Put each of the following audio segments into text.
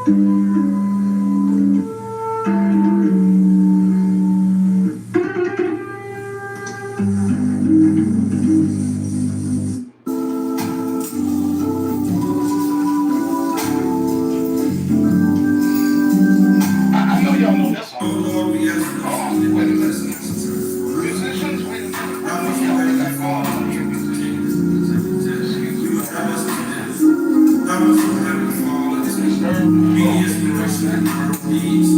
I know y'all know that song. Oh, Lord, we ask you. Oh, wait a minute. Musicians, wait a minute. I know y'all know that song. Be inspiration and our needs.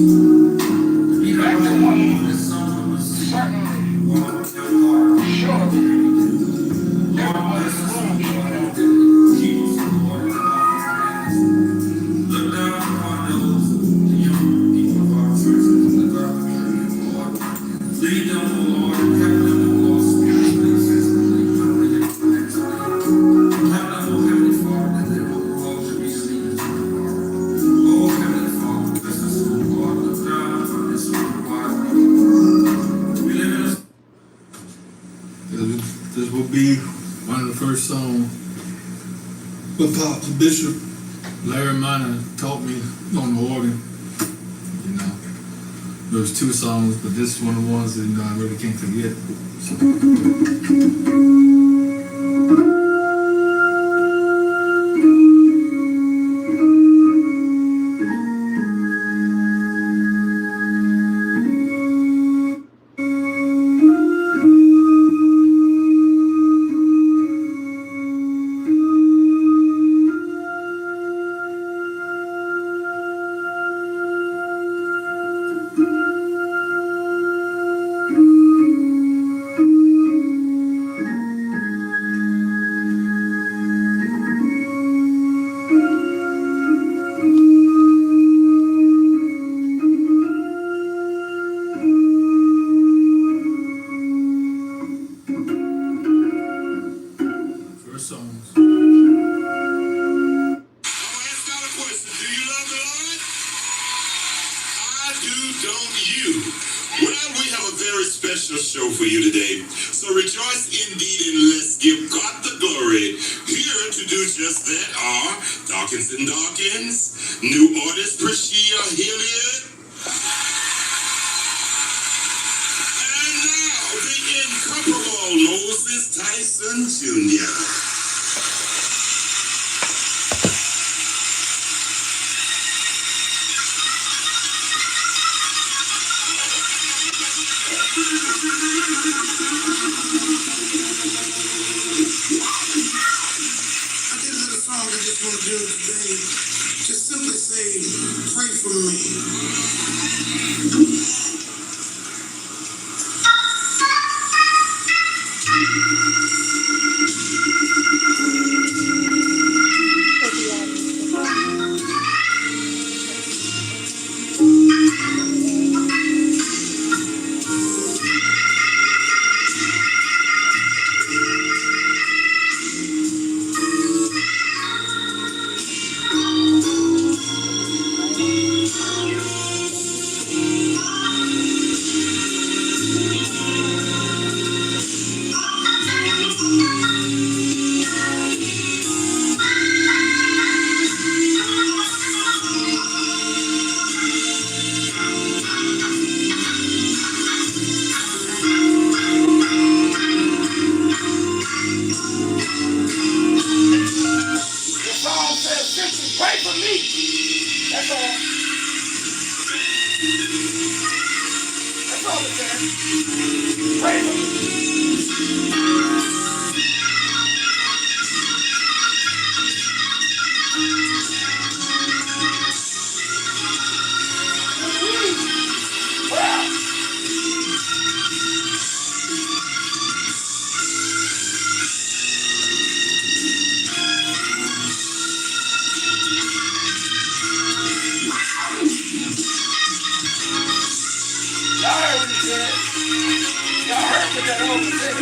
Be like the one who is certainly sure of it. Everyone is wrong. Keep us from the water of our hands. Look down upon those young people of our churches in the dark community, Lord. Lead them, O Lord, and help them, O Lord, spiritually, physically, mentally, and financially. Help them, O Heavenly Father, that they will grow to be leaders of tomorrow. Oh, Heavenly Father, bless us, O Lord. Look down upon this wide world. We live in a This will be one of the first songs the Bishop Larry Minor taught me on the organ. You know, there was two songs, but this is one of the ones that I really can't forget. First songs. Don't you? Well, we have a very special show for you today. So rejoice indeed and let's give God the glory. Here to do just that are Dawkins and Dawkins, new artist Priscilla Hilliard, and now the incomparable Moses Tyson Jr. I just want to do today, just simply say, pray for me. Pray for me. That's all. That's all it says. Pray for me. Well, y'all heard what he said. Y'all heard what that old said.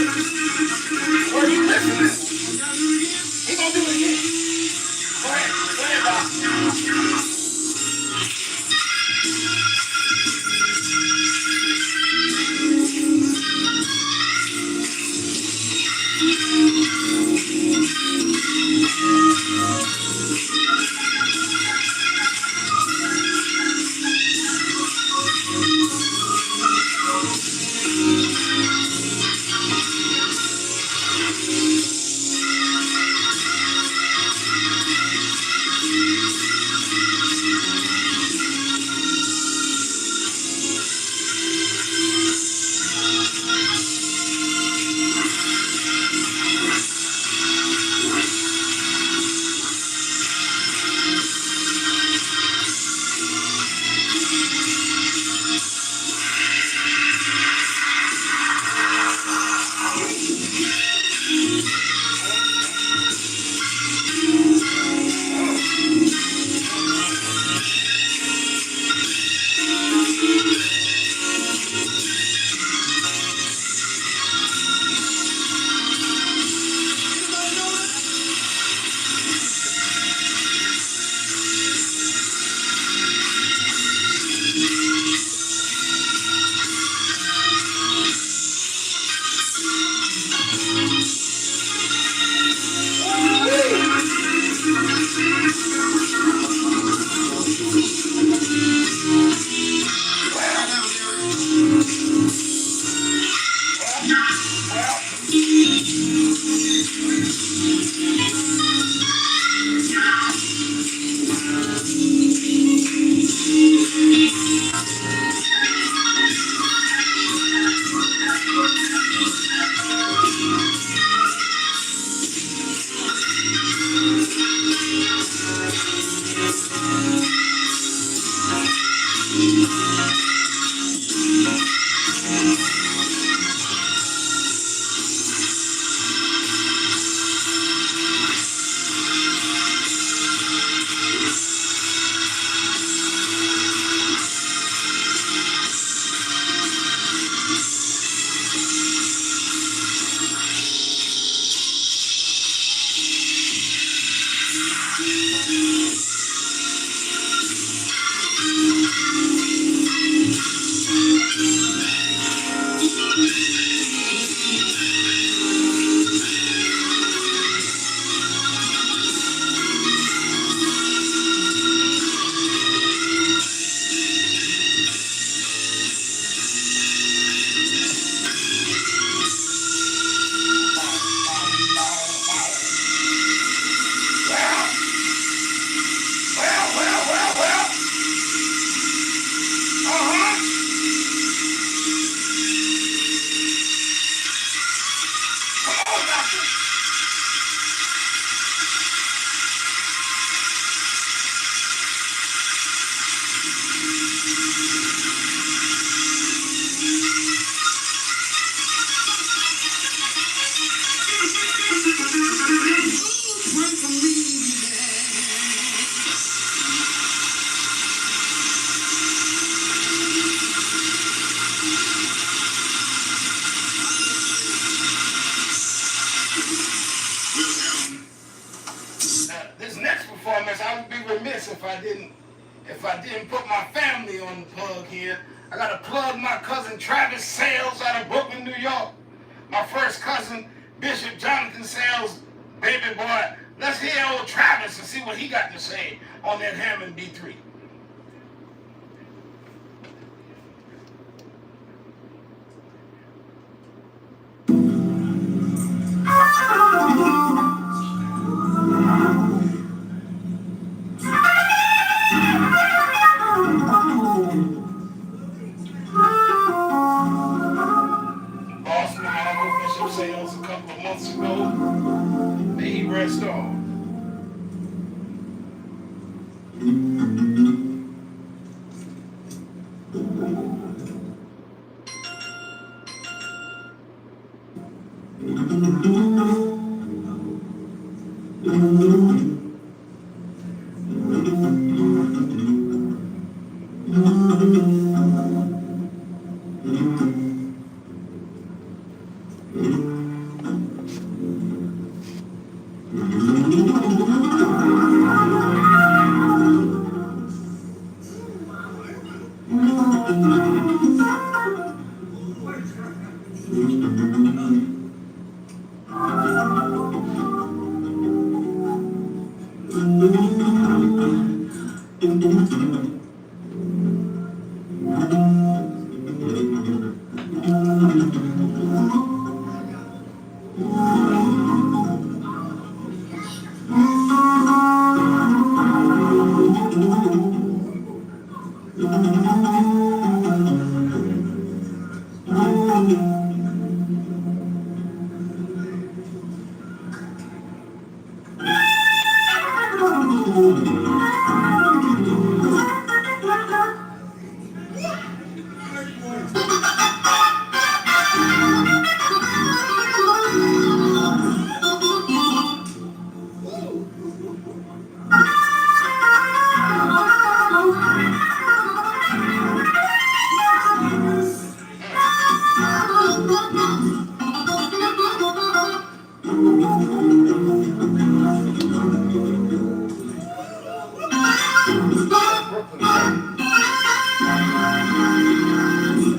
if I didn't put my family on the plug here. I gotta plug my cousin Travis Sales out of Brooklyn, New York. My first cousin, Bishop Jonathan Sales, baby boy. Let's hear old Travis and see what he got to say on that Hammond B3. Lost my uncle Bishop Sales a couple of months ago. May he rest on.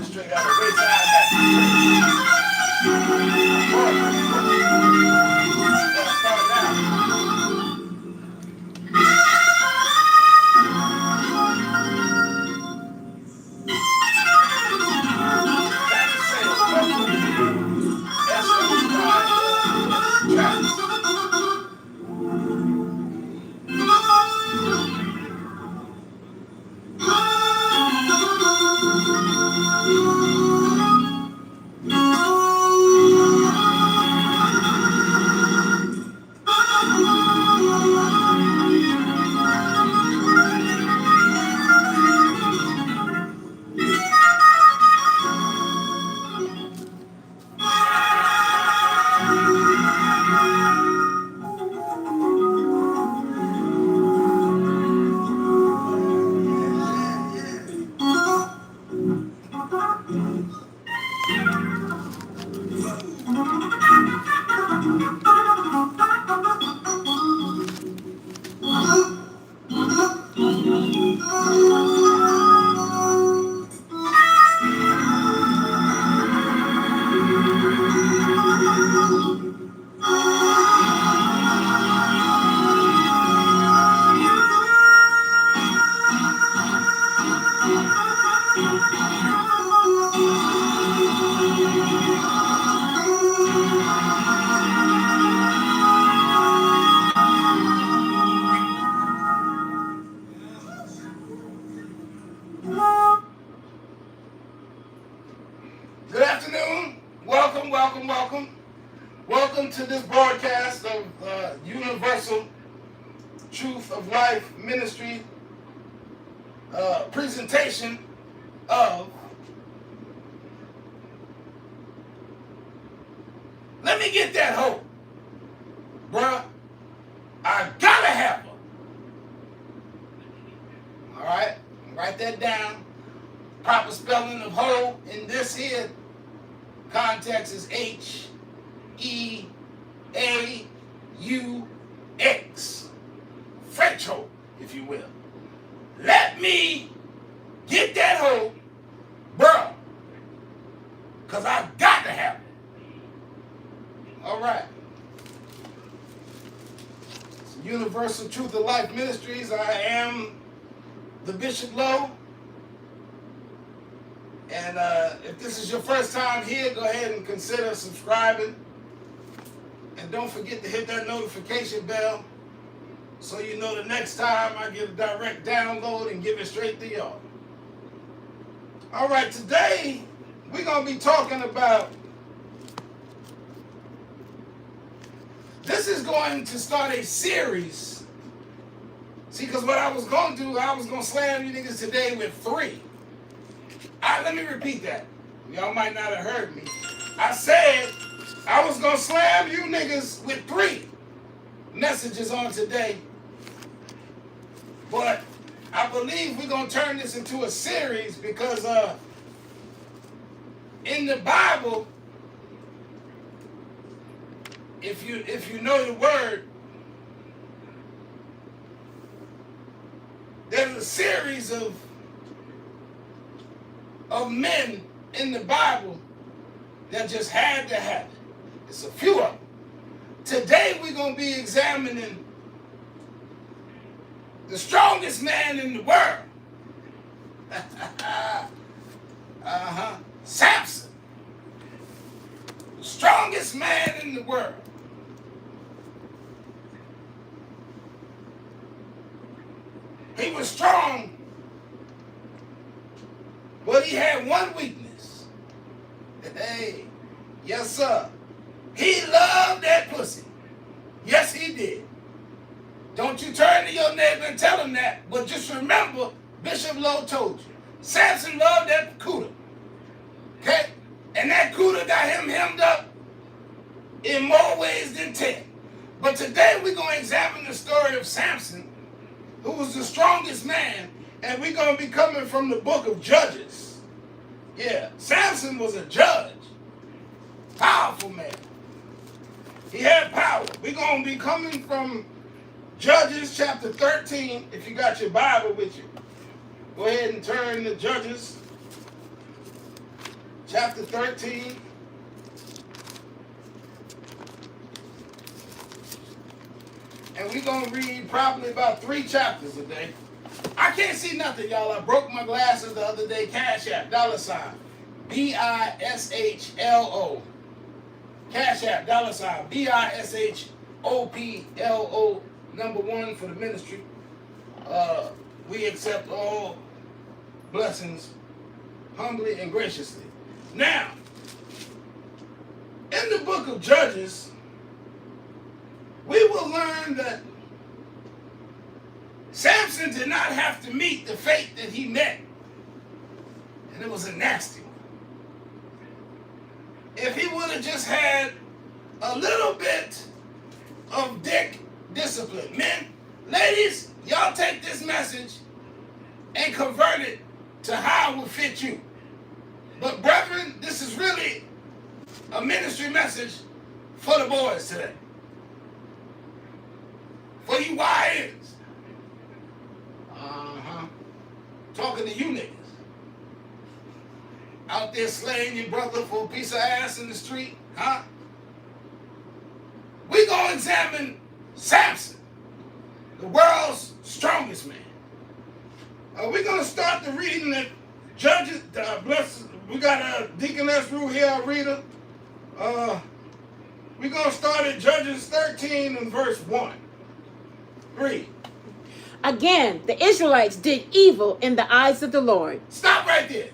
Straight out of Wayside Good afternoon. Welcome, welcome, welcome. Welcome to this broadcast of Universal Truth of Life Ministry presentation of Let me get that hoe. Bruh, I gotta have her. All right, write that down. Proper spelling of hoe in this here context is H-E-A-U-X. French hoe, if you will. Let let me get that hoe, bro. Because I got to have it. All right. Universal Truth of Life Ministries. I am the Bishop Low. And if this is your first time here, go ahead and consider subscribing. And don't forget to hit that notification bell so you know the next time I get a direct download and give it straight to y'all. All right, today we're going to be talking about, this is going to start a series. See, because what I was going to do, I was going to slam you niggas today with 3. Let me repeat that. Y'all might not have heard me. I said I was going to slam you niggas with 3 messages on today. But I believe we're going to turn this into a series because in the Bible, if you know the word, there's a series of men in the Bible that just had to have it. It's a few of them. Today we're going to be examining the strongest man in the world. Samson. The strongest man in the world. He was strong, but he had one weakness. Hey, yes sir. He loved that pussy. Yes, he did. Don't you turn to your neighbor and tell him that, but just remember, Bishop Lowe told you. Samson loved that cooter. Okay? And that cooter got him hemmed up in more ways than 10. But today we're going to examine the story of Samson, who was the strongest man, and we're going to be coming from the book of Judges. Yeah, Samson was a judge. Powerful man. He had power. We're going to be coming from Judges chapter 13. If you got your Bible with you, go ahead and turn to Judges chapter 13. And we're going to read probably about 3 chapters a day. I can't see nothing, y'all. I broke my glasses the other day. Cash App, $, BISHLO. Cash App, $, BISHOPLO, number 1 for the ministry. We accept all blessings humbly and graciously. Now, in the book of Judges, we will learn that Samson did not have to meet the fate that he met. And it was a nasty one. If he would have just had a little bit of dick discipline. Men, ladies, y'all take this message and convert it to how it would fit you. But brethren, this is really a ministry message for the boys today. For you YNs. Talking to you niggas. Out there slaying your brother for a piece of ass in the street, huh? We gonna examine Samson, the world's strongest man. We're gonna start the reading at Judges. We got Deaconess Rue here, our reader. We're gonna start at Judges 13 and verse 1. Read. Again, the Israelites did evil in the eyes of the Lord. Stop right there.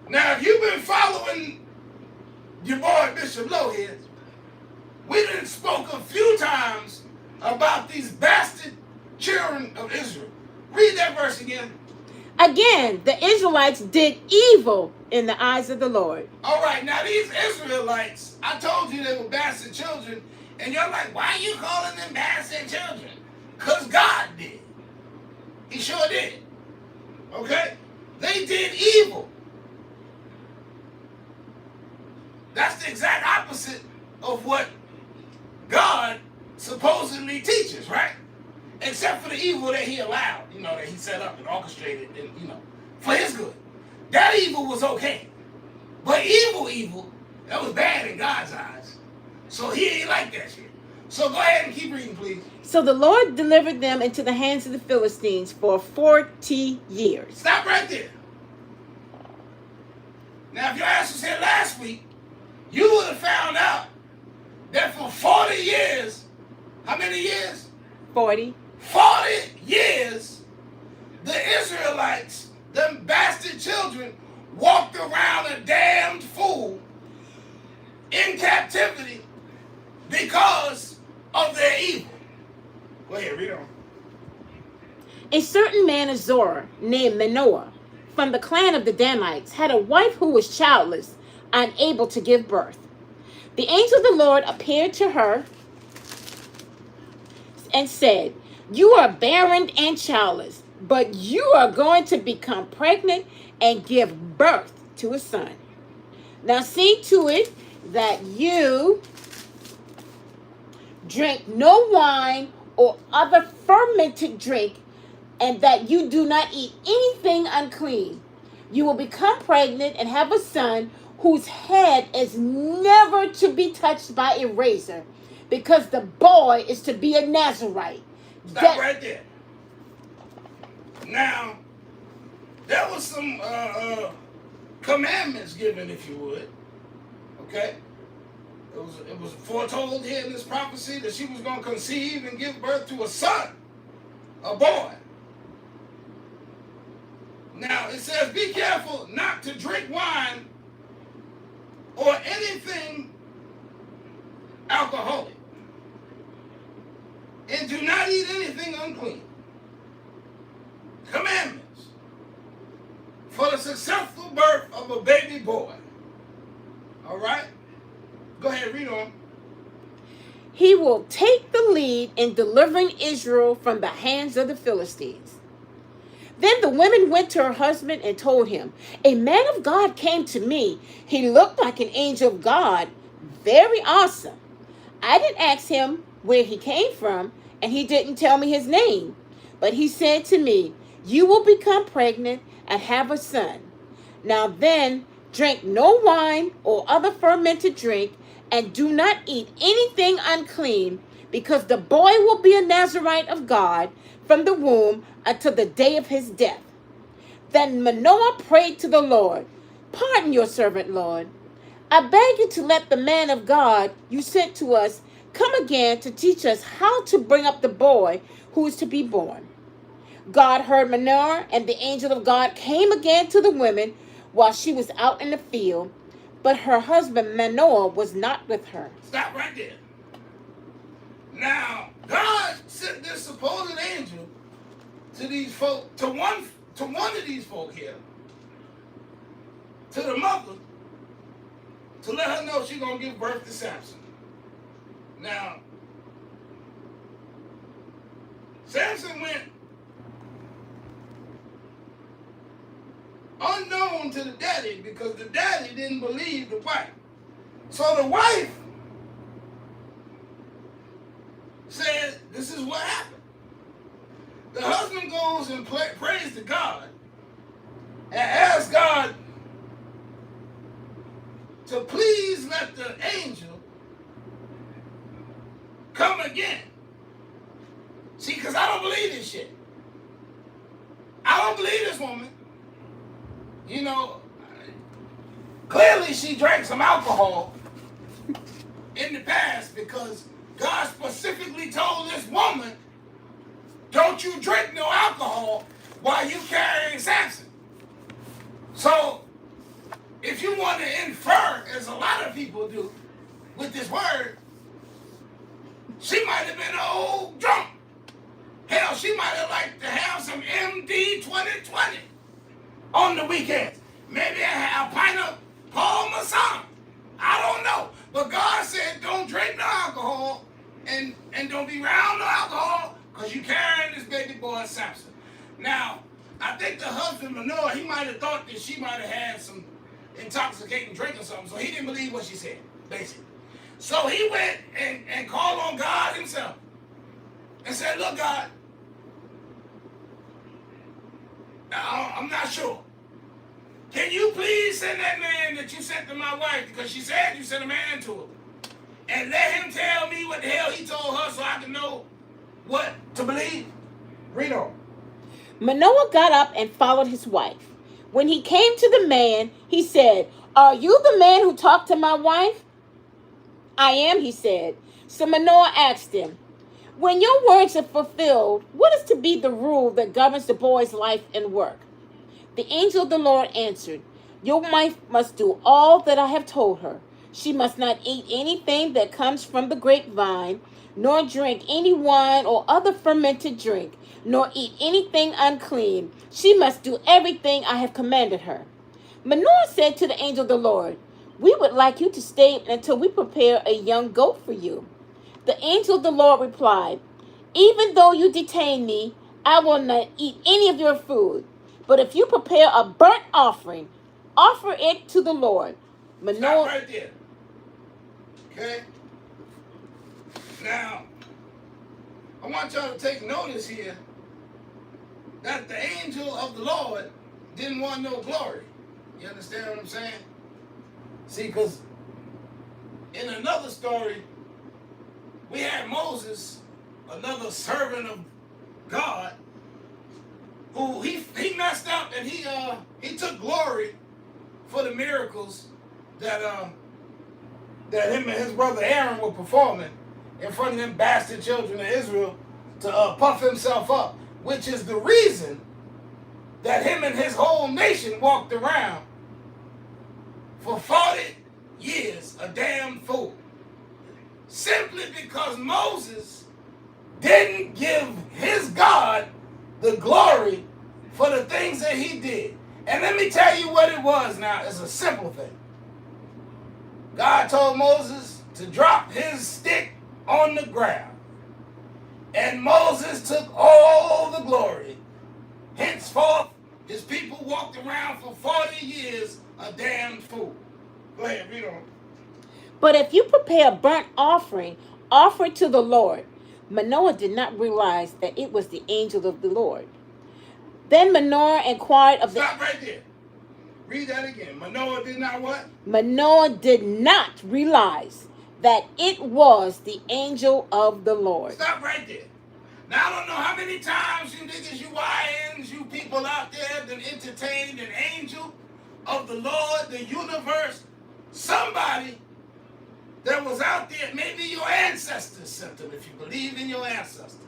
Now, if you've been following your boy Bishop Lowe here, we done spoke a few times about these bastard children of Israel. Read that verse again. Again, the Israelites did evil in the eyes of the Lord. All right, now these Israelites, I told you they were bastard children, and you're like, why are you calling them bastard children? Because God did. He sure did. Okay? They did evil. That's the exact opposite of what God supposedly teaches, right? Except for the evil that he allowed, that he set up and orchestrated, and for his good. That evil was okay. But evil, that was bad in God's eyes. So he ain't like that shit. So go ahead and keep reading, please. So the Lord delivered them into the hands of the Philistines for 40 years. Stop right there. Now, if your ass was here last week, you would have found out that for 40 years, how many years? 40. 40 years, the Israelites, them bastard children, walked around a damned fool in captivity because of their evil. Go ahead, read on. A certain man of Zorah named Manoah from the clan of the Danites had a wife who was childless, unable to give birth. The angel of the Lord appeared to her and said, "You are barren and childless, but you are going to become pregnant and give birth to a son. Now see to it that you drink no wine or other fermented drink, and that you do not eat anything unclean. You will become pregnant and have a son whose head is never to be touched by a razor, because the boy is to be a Nazarite." Stop right there. Now, there was some commandments given, if you would. Okay? It was foretold here in this prophecy that she was going to conceive and give birth to a son, a boy. Now, it says, be careful not to drink wine or anything alcoholic. And do not eat anything unclean. Commandments for the successful birth of a baby boy. All right? Go ahead, read on. He will take the lead in delivering Israel from the hands of the Philistines. Then the women went to her husband and told him, "A man of God came to me. He looked like an angel of God, very awesome. I didn't ask him where he came from, and he didn't tell me his name. But he said to me, 'You will become pregnant and have a son. Now then, drink no wine or other fermented drink, and do not eat anything unclean, because the boy will be a Nazarite of God from the womb until the day of his death.' Then Manoah prayed to the Lord, 'Pardon your servant, Lord. I beg you to let the man of God you sent to us come again to teach us how to bring up the boy who is to be born.' God heard Manoah, and the angel of God came again to the women while she was out in the field, but her husband Manoah was not with her." Stop right there. Now, God sent this supposed angel to these folk, to one of these folk here, to the mother, to let her know she's going to give birth to Samson. Now, Samson went unknown to the daddy because the daddy didn't believe the wife. So the wife said, "This is what happened." The husband goes and prays to God and asks God to please let the angel come again. See, because I don't believe this shit. I don't believe this woman. Clearly she drank some alcohol in the past, because God specifically told this woman, "Don't you drink no alcohol while you carrying Samson." So, if you want to infer, as a lot of people do with this word, she might have been an old drunk. Hell, she might have liked to have some MD 2020 on the weekends. Maybe a pint of Paul Masson. I don't know. But God said, don't drink no alcohol and don't be around no alcohol, because you carrying this baby boy Samson. Now, I think the husband Manoah, he might have thought that she might have had some intoxicating drink or something, so he didn't believe what she said, basically. So he went and called on God himself and said, "Look, God, I'm not sure. Can you please send that man that you sent to my wife, because she said you sent a man to her, and let him tell me what the hell he told her so I can know what to believe? Read on. Manoah got up and followed his wife. When he came to the man, he said, "Are you the man who talked to my wife?" "I am," he said. So Manoah asked him, "When your words are fulfilled, what is to be the rule that governs the boy's life and work?" The angel of the Lord answered, "Your wife must do all that I have told her. She must not eat anything that comes from the grapevine, nor drink any wine or other fermented drink, nor eat anything unclean. She must do everything I have commanded her." Manoah said to the angel of the Lord, "We would like you to stay until we prepare a young goat for you." The angel of the Lord replied, "Even though you detain me, I will not eat any of your food. But if you prepare a burnt offering, offer it to the Lord." Stop right there. Okay? Now, I want y'all to take notice here that the angel of the Lord didn't want no glory. You understand what I'm saying? See, because in another story, we had Moses, another servant of God, who he messed up, and he took glory for the miracles that him and his brother Aaron were performing in front of them bastard children of Israel to puff himself up, which is the reason that him and his whole nation walked around for 40 years a damn fool. Simply because Moses didn't give his God the glory for the things that he did. And let me tell you what it was now. It's a simple thing. God told Moses to drop his stick on the ground. And Moses took all the glory. Henceforth, his people walked around for 40 years a damn fool. Go ahead, read on. "But if you prepare a burnt offering, offer it to the Lord." Manoah did not realize that it was the angel of the Lord. Then Manoah inquired of the... Stop right there. Read that again. Manoah did not what? Manoah did not realize that it was the angel of the Lord. Stop right there. Now, I don't know how many times you niggas, you YNs, you people out there have entertained an angel of the Lord, the universe, somebody that was out there, maybe your ancestors sent them, if you believe in your ancestors.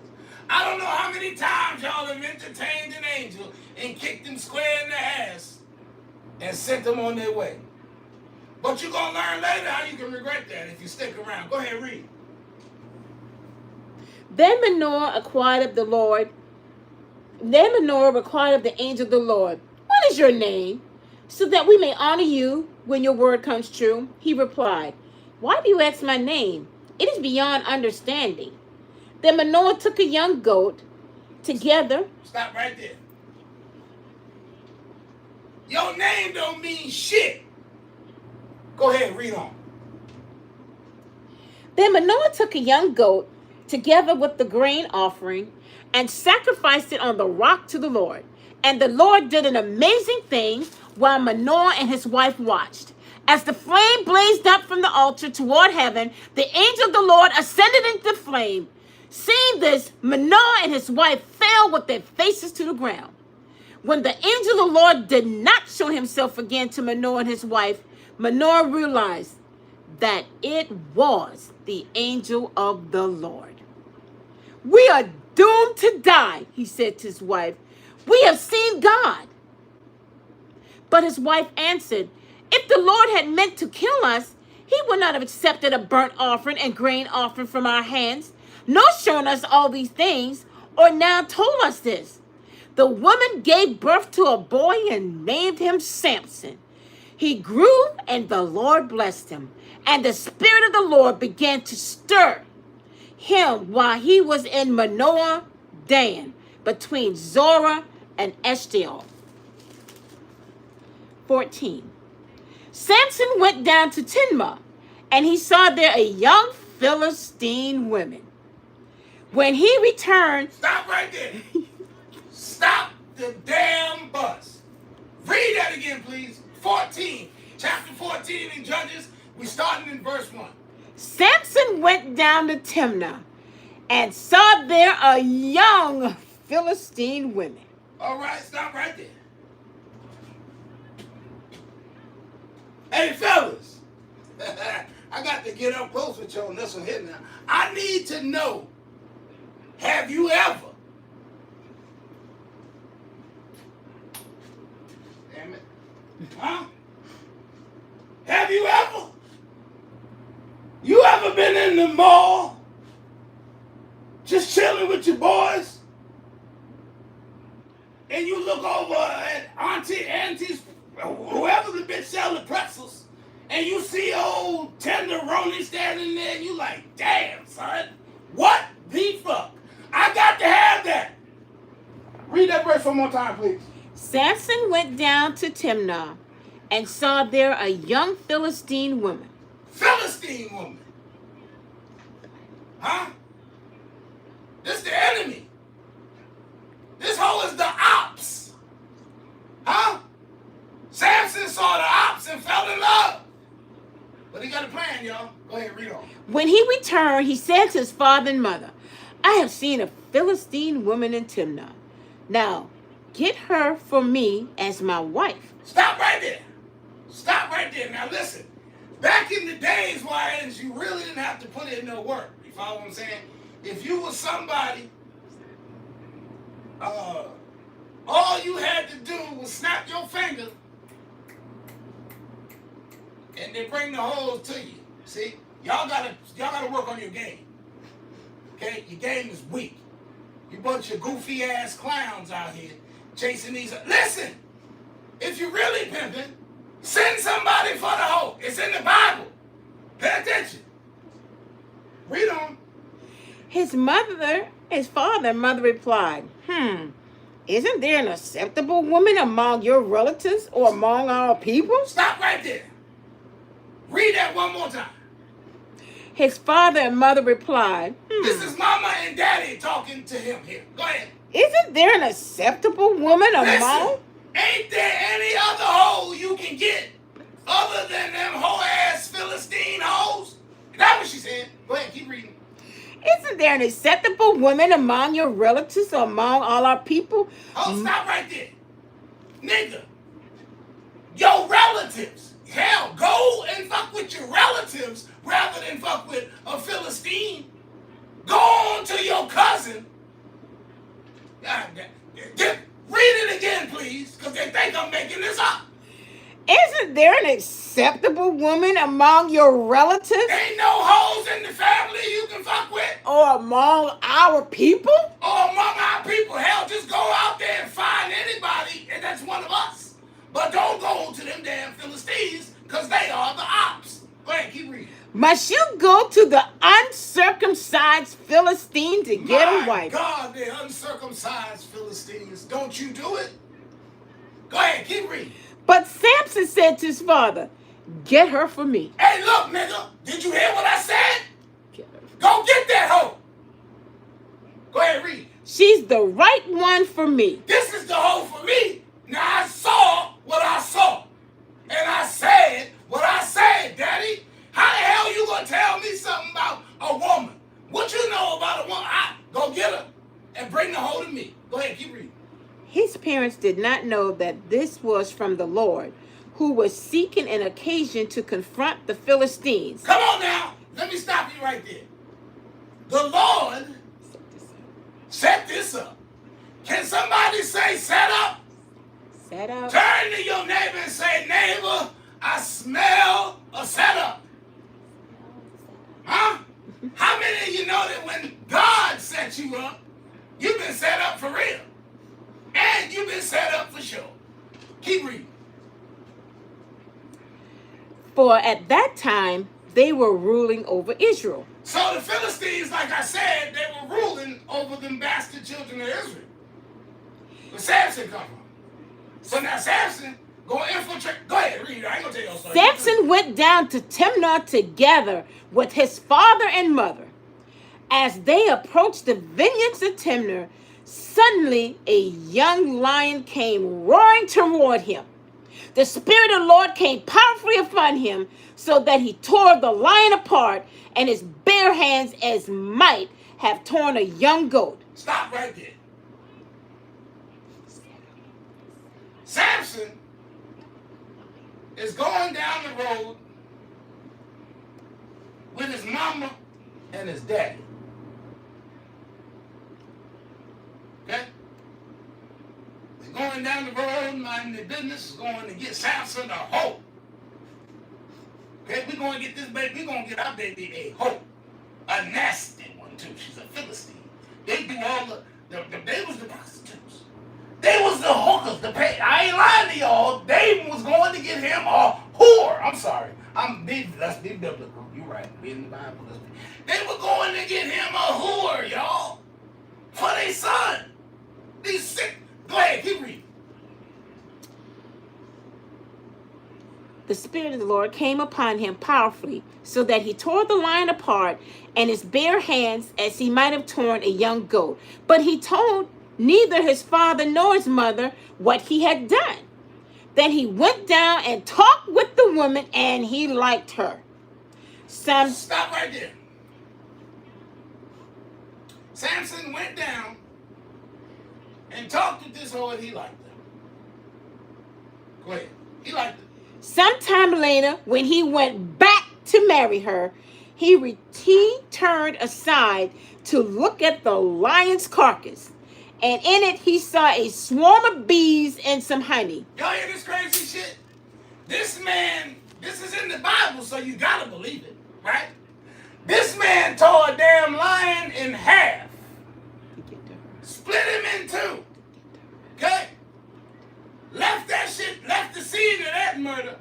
I don't know how many times y'all have entertained an angel and kicked them square in the ass and sent them on their way. But you're going to learn later how you can regret that if you stick around. Go ahead, read. Then Manoah required of the angel of the Lord, "What is your name, so that we may honor you when your word comes true?" He replied, "Why do you ask my name? It is beyond understanding." Then Manoah took a young goat together. Stop right there. Your name don't mean shit. Go ahead, read on. Then Manoah took a young goat together with the grain offering and sacrificed it on the rock to the Lord. And the Lord did an amazing thing while Manoah and his wife watched. As the flame blazed up from the altar toward heaven, the angel of the Lord ascended into the flame. Seeing this, Manoah and his wife fell with their faces to the ground. When the angel of the Lord did not show himself again to Manoah and his wife, Manoah realized that it was the angel of the Lord. "We are doomed to die," he said to his wife. "We have seen God." But his wife answered, "If the Lord had meant to kill us, he would not have accepted a burnt offering and grain offering from our hands, nor shown us all these things, or now told us this." The woman gave birth to a boy and named him Samson. He grew, and the Lord blessed him. And the Spirit of the Lord began to stir him while he was in Manoah Dan, between Zorah and Eshtaol. 14. Samson went down to Timnah, and he saw there a young Philistine woman. When he returned... Stop right there. Stop the damn please. 14. Chapter 14 in Judges. We starting in verse 1. Samson went down to Timnah and saw there a young Philistine woman. All right, stop right there. Hey, fellas. I got to get up close with you on this one here now. I need to know, have you ever? Damn it. Huh? Have you ever? You ever been in the mall just chilling with your boys? And you look over at aunties, whoever the bitch selling pretzels, and you see old tenderoni standing there, and you like, damn, son, what the fuck? I got to have that. Read that verse one more time, please. Samson went down to Timnah and saw there a young Philistine woman. Philistine woman. Huh? This the enemy. This hoe is the ops. Huh? Samson saw the ops and fell in love. But he got a plan, y'all. Go ahead, read on. When he returned, he said to his father and mother, I have seen a Philistine woman in Timnah. Now, get her for me as my wife. Stop right there. Stop right there. Now listen. Back in the days where you really didn't have to put in no work. You follow what I'm saying? If you was somebody, all you had to do was snap your finger and they bring the hoes to you. See? Y'all gotta work on your game. Okay? Your game is weak. You bunch of goofy ass clowns out here chasing these. Listen! If you really pimping, send somebody for the hoe. It's in the Bible. Pay attention. Read on. His father and mother replied, isn't there an acceptable woman among your relatives or among our people? Stop right there. Read that one more time. His father and mother replied, This is mama and daddy talking to him here. Go ahead. isn't there an acceptable woman among? Listen, ain't there any other hoe you can get other than them hoe-ass Philistine hoes? That's what she said. Go ahead, keep reading. Isn't there an acceptable woman among your relatives or among all our people? Oh, stop right there. Nigga, your relatives. Hell, go and fuck with your relatives rather than fuck with a Philistine. Go on to your cousin. God damn. Read it again, please, because they think I'm making this up. Isn't there an acceptable woman among your relatives Ain't no hoes in the family you can fuck with. or among our people? Or among our people. Hell, just go out there and find anybody, and that's one of us. But don't go to them damn Philistines, because they are the ops. Go ahead, keep reading. Must you go to the uncircumcised Philistine to get a My wife? God, the uncircumcised Philistines. Don't you do it? Go ahead, keep reading. But Samson said to his father, get her for me. Hey, look, nigga. Did you hear what I said? Get her. Go get that hoe. Go ahead, read. She's the right one for me. This is the hoe for me. Now, I saw what I saw. And I said what I said, Daddy. How the hell you gonna tell me something about a woman? What you know about a woman? Go get her and bring the hoe to me. Go ahead, keep reading. His parents did not know that this was from the Lord, who was seeking an occasion to confront the Philistines. Come on now. Let me stop you right there. The Lord set this up. Can somebody say set up? Set up. Turn to your neighbor and say, neighbor, I smell a setup. Huh? How many of you know that when God set you up, you've been set up for real? And you've been set up for sure. Keep reading. For at that time, they were ruling over Israel. So the Philistines, like I said, they were ruling over them bastard children of Israel. Where Samson come from. So now Samson go infiltrate. Go ahead, read. I ain't gonna tell you a story. Samson went down to Timnah together with his father and mother. As they approached the vineyards of Timnah, suddenly a young lion came roaring toward him. The Spirit of the Lord came powerfully upon him, so that he tore the lion apart, and his bare hands as might have torn a young goat. Stop right there. Samson is going down the road with his mama and his daddy. Okay? They're going down the road, minding their business, going to get Samson a hoe. Okay, we're going to get this baby, we're going to get our baby a hoe. A nasty one, too. She's a Philistine. They do all they was the prostitutes. They was the hookers, the pay. I ain't lying to y'all. They was going to get him a whore. I'm sorry. Let's be biblical. You're right. We in the Bible. They were going to get him a whore, y'all. For their son. These sick. Go ahead, keep reading. The Spirit of the Lord came upon him powerfully, so that he tore the lion apart, and his bare hands as he might have torn a young goat. But he told neither his father nor his mother what he had done. Then he went down and talked with the woman, and he liked her. Stop right there. Samson went down and talked with this hoe, and he liked her. Go ahead. He liked her. Sometime later, when he went back to marry her, he turned aside to look at the lion's carcass. And in it, he saw a swarm of bees and some honey. Y'all hear this crazy shit? This man, this is in the Bible, so you gotta believe it, right? This man tore a damn lion in half. Split him in two. Okay? Left that shit, left the scene of that murder.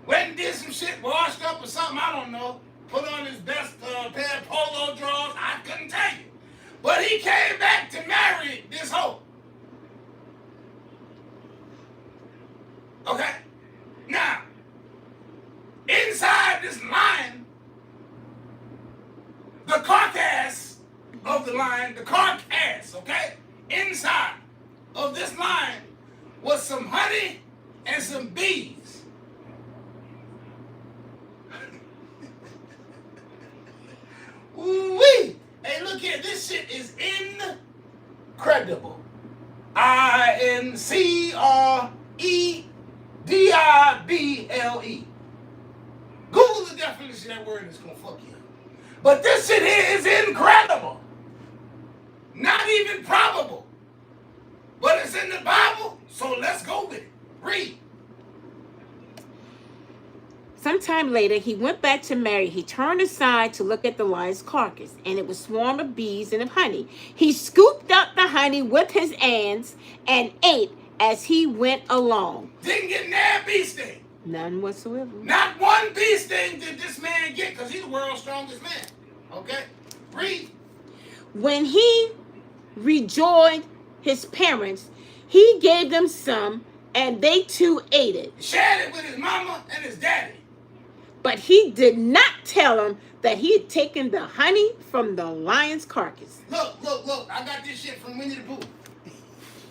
Went and did some shit, washed up or something, I don't know. Put on his best pair of polo drawers, I couldn't tell you. But he came back to marry this hoe. Okay? Now, inside this lion, the carcass of the lion, the carcass, okay? Inside of this lion was some honey and some bees. Ooh-wee! Hey, look here, this shit is incredible. INCREDIBLE. Google the definition of that word and it's gonna fuck you up. But this shit here is incredible. Not even probable. But it's in the Bible, so let's go with it. Read. Sometime later, he went back to marry. He turned aside to look at the lion's carcass, and it was swarm of bees and of honey. He scooped up the honey with his hands and ate as he went along. Didn't get an bee sting. None whatsoever. Not one bee sting did this man get, because he's the world's strongest man. Okay? Read. When he rejoined his parents, he gave them some, and they too ate it. Shared it with his mama and his daddy. But he did not tell them that he had taken the honey from the lion's carcass. Look. I got this shit from Winnie the Pooh.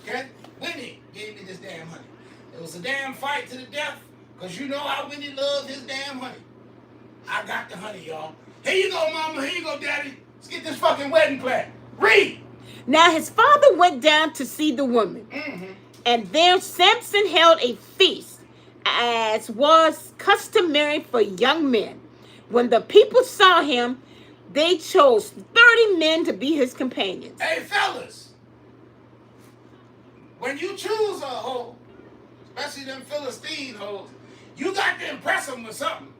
Okay? Winnie gave me this damn honey. It was a damn fight to the death, because you know how Winnie loved his damn honey. I got the honey, y'all. Here you go, mama. Here you go, daddy. Let's get this fucking wedding plan. Read. Now his father went down to see the woman. Mm-hmm. And there Samson held a feast, as was customary for young men. When the people saw him, they chose 30 men to be his companions. Hey, fellas. When you choose a hoe, especially them Philistine hoes, you got to impress them with something.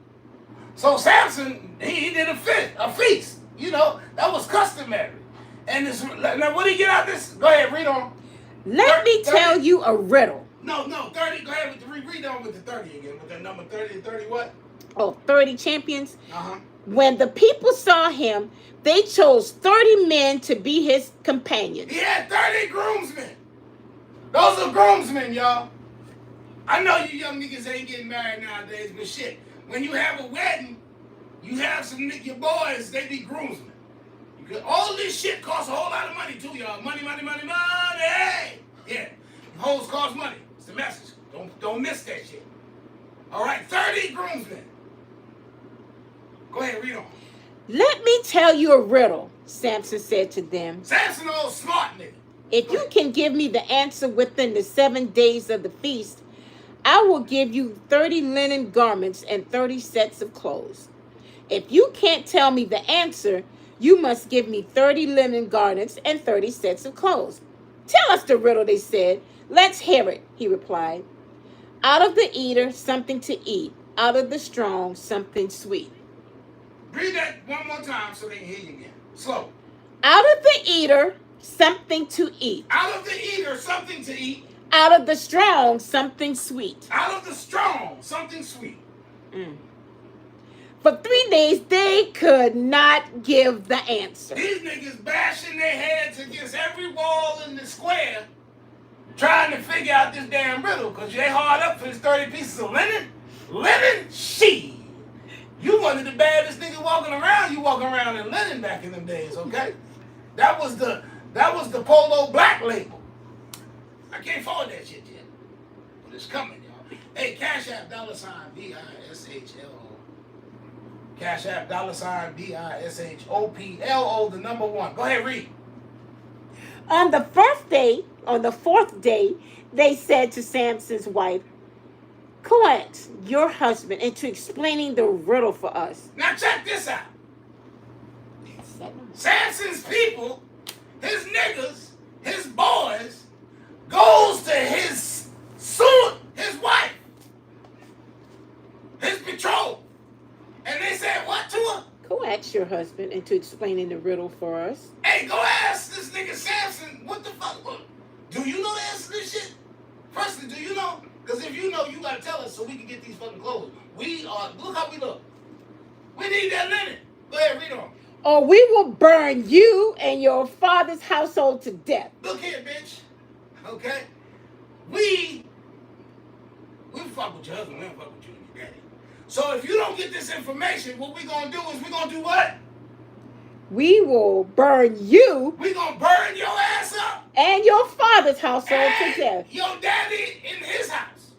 So Samson, he did a feast. You know, that was customary. And this, now what did he get out of this? Go ahead, read on. Let me tell you a riddle. No, 30. Go ahead with the read on with the 30 again. With the number 30 and 30 what? Oh, 30 champions. Uh-huh. When the people saw him, they chose 30 men to be his companions. He had 30 groomsmen. Those are groomsmen, y'all. I know you young niggas ain't getting married nowadays, but shit, when you have a wedding, you have some your boys, they be groomsmen. All this shit costs a whole lot of money too, y'all. Money. Yeah. Hoes cost money. It's the All right, 30 groomsmen. Go ahead, read on. Let me tell you a riddle, Samson said to them. Samson, old smart nigga. If you can give me the answer within the 7 days of the feast, I will give you 30 linen garments and 30 sets of clothes. If you can't tell me the answer, you must give me 30 linen garments and 30 sets of clothes. Tell us the riddle, they said. Let's hear it, he replied. Out of the eater, something to eat. Out of the strong, something sweet. Read that one more time so they can hear you again. Slow. Out of the eater, something to eat. Out of the eater, something to eat. Out of the strong, something sweet. Out of the strong, something sweet. For 3 days, they could not give the answer. These niggas bashing their heads against every wall in the square trying to figure out this damn riddle because they hard up for this 30 pieces of linen. Linen? She. You one of the baddest niggas walking around. You walking around in linen back in them days, okay? That was the Polo Black label. I can't forward that shit yet. But it's coming, y'all. Hey, Cash App, $BISHLO. Cash App, $BISHOPLO, the number 1. Go ahead, read. On the fourth day, they said to Samson's wife, coax your husband into explaining the riddle for us. Now check this out. Samson's people, his niggas, his boys, goes to his wife, his betrothed. And they said what to her? Coax your husband into explaining the riddle for us. Hey, go ask this nigga Samson, what the fuck? Do you know the answer to this shit? Firstly, do you know? Because if you know, you got to tell us so we can get these fucking clothes. Look how we look. We need that linen. Go ahead, read on. Or we will burn you and your father's household to death. Look here, bitch. Okay? We fuck with your husband. We don't fuck with you and your daddy. So if you don't get this information, what we going to do is we going to do what? We will burn you. We going to burn your ass up. And your father's household to death. Your daddy in his house.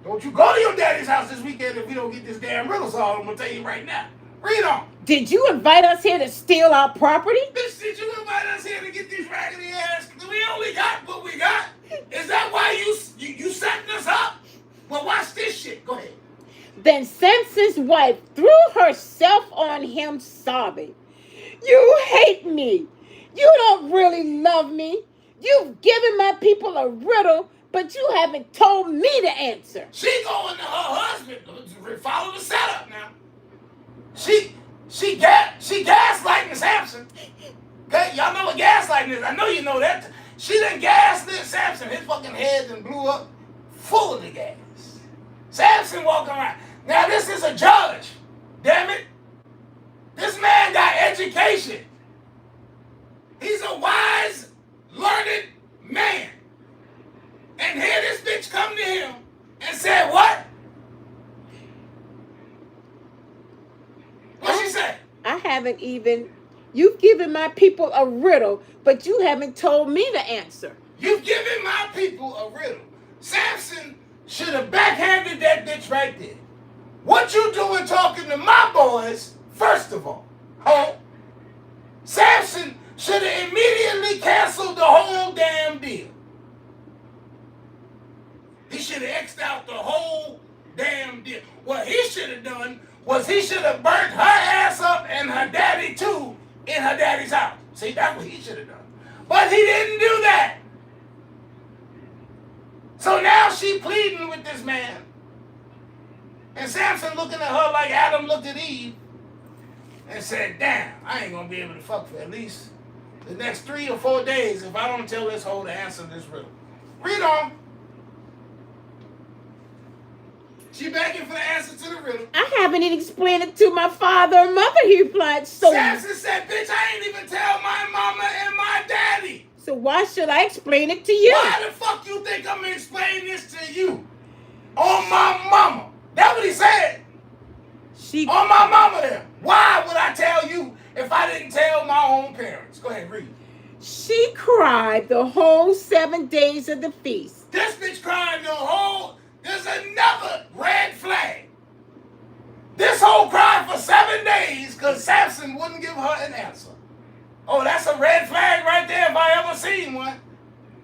Don't you go to your daddy's house this weekend if we don't get this damn riddle solved. I'm going to tell you right now. Read on. Did you invite us here to steal our property? Bitch, did you invite us here to get these raggedy ass? We only got what we got. Is that why you setting us up? Well, watch this shit. Go ahead. Then Samson's wife threw herself on him, sobbing. You hate me. You don't really love me. You've given my people a riddle, but you haven't told me the answer. She going to her husband. Follow the setup now. She gaslighting Samson. Okay, y'all know what gaslighting is. I know you know that. She done gaslit Samson. His fucking head done blew up full of the gas. Samson walking around. Now this is a judge. Damn it. This man got education. He's a wise, learned man. And here this bitch come to him and said what? What she say? I haven't even... You've given my people a riddle, but you haven't told me the answer. You've given my people a riddle. Samson should have backhanded that bitch right there. What you doing talking to my boys, first of all? Oh, Samson should have immediately canceled the whole damn deal. He should have X'd out the whole damn deal. What he should have done was he should have burnt her ass up and her daddy too in her daddy's house. See, that's what he should have done. But he didn't do that. So now she pleading with this man. And Samson looking at her like Adam looked at Eve and said, damn, I ain't going to be able to fuck for at least the next 3 or 4 days if I don't tell this hoe to answer this riddle. Read on. She begging for the answer to the riddle. I haven't even explained it to my father or mother, he replied. Samson said, bitch, I ain't even tell my mama and my daddy. So why should I explain it to you? Why the fuck you think I'm going to explain this to you? On my mama. That's what he said. On my mama there. Why would I tell you if I didn't tell my own parents? Go ahead, read. She cried the whole 7 days of the feast. This bitch cried the whole... This was another red flag. This whole cried for 7 days because Samson wouldn't give her an answer. Oh, that's a red flag right there if I ever seen one.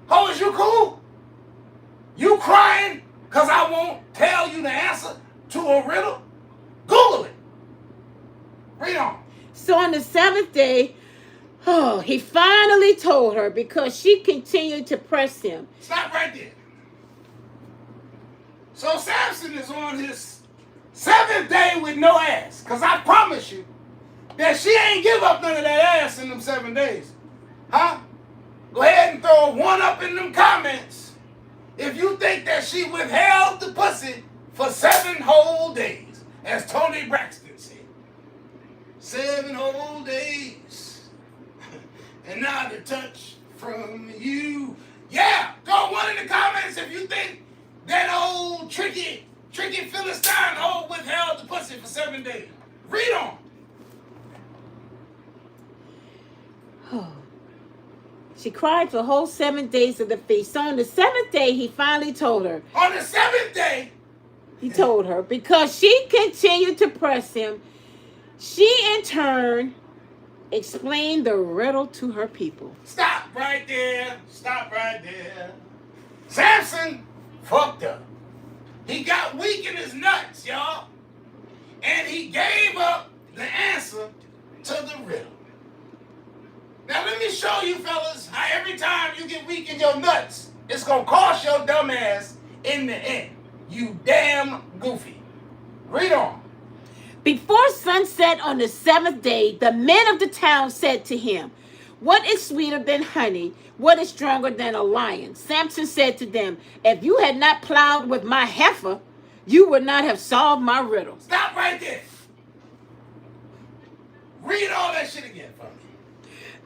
Ho, is you cool? You crying because I won't tell you the answer to a riddle? Google it. Read on. So on the seventh day, he finally told her because she continued to press him. Stop right there. So Samson is on his 7th day with no ass. Because I promise you that she ain't give up none of that ass in them 7 days. Huh? Go ahead and throw a 1 up in them comments if you think that she withheld the pussy for 7 whole days, as Tony Braxton said. 7 whole days. And now the touch from you. Yeah, throw 1 in the comments if you think that old tricky Philistine old withheld the pussy for 7 days. Read on. She cried for the whole 7 days of the feast. So on the 7th day, he finally told her. On the 7th day, He told her because she continued to press him. She in turn explained the riddle to her people. stop right there. Stop right there. Samson fucked up. He got weak in his nuts, y'all. And he gave up the answer to the riddle. Now let me show you fellas how every time you get weak in your nuts, it's gonna cost your dumb ass in the end. You damn goofy. Read on. Before sunset on the 7th day, the men of the town said to him, "What is sweeter than honey? What is stronger than a lion?" Samson said to them, "If you had not plowed with my heifer, you would not have solved my riddle." Stop right there. Read all that shit again for me.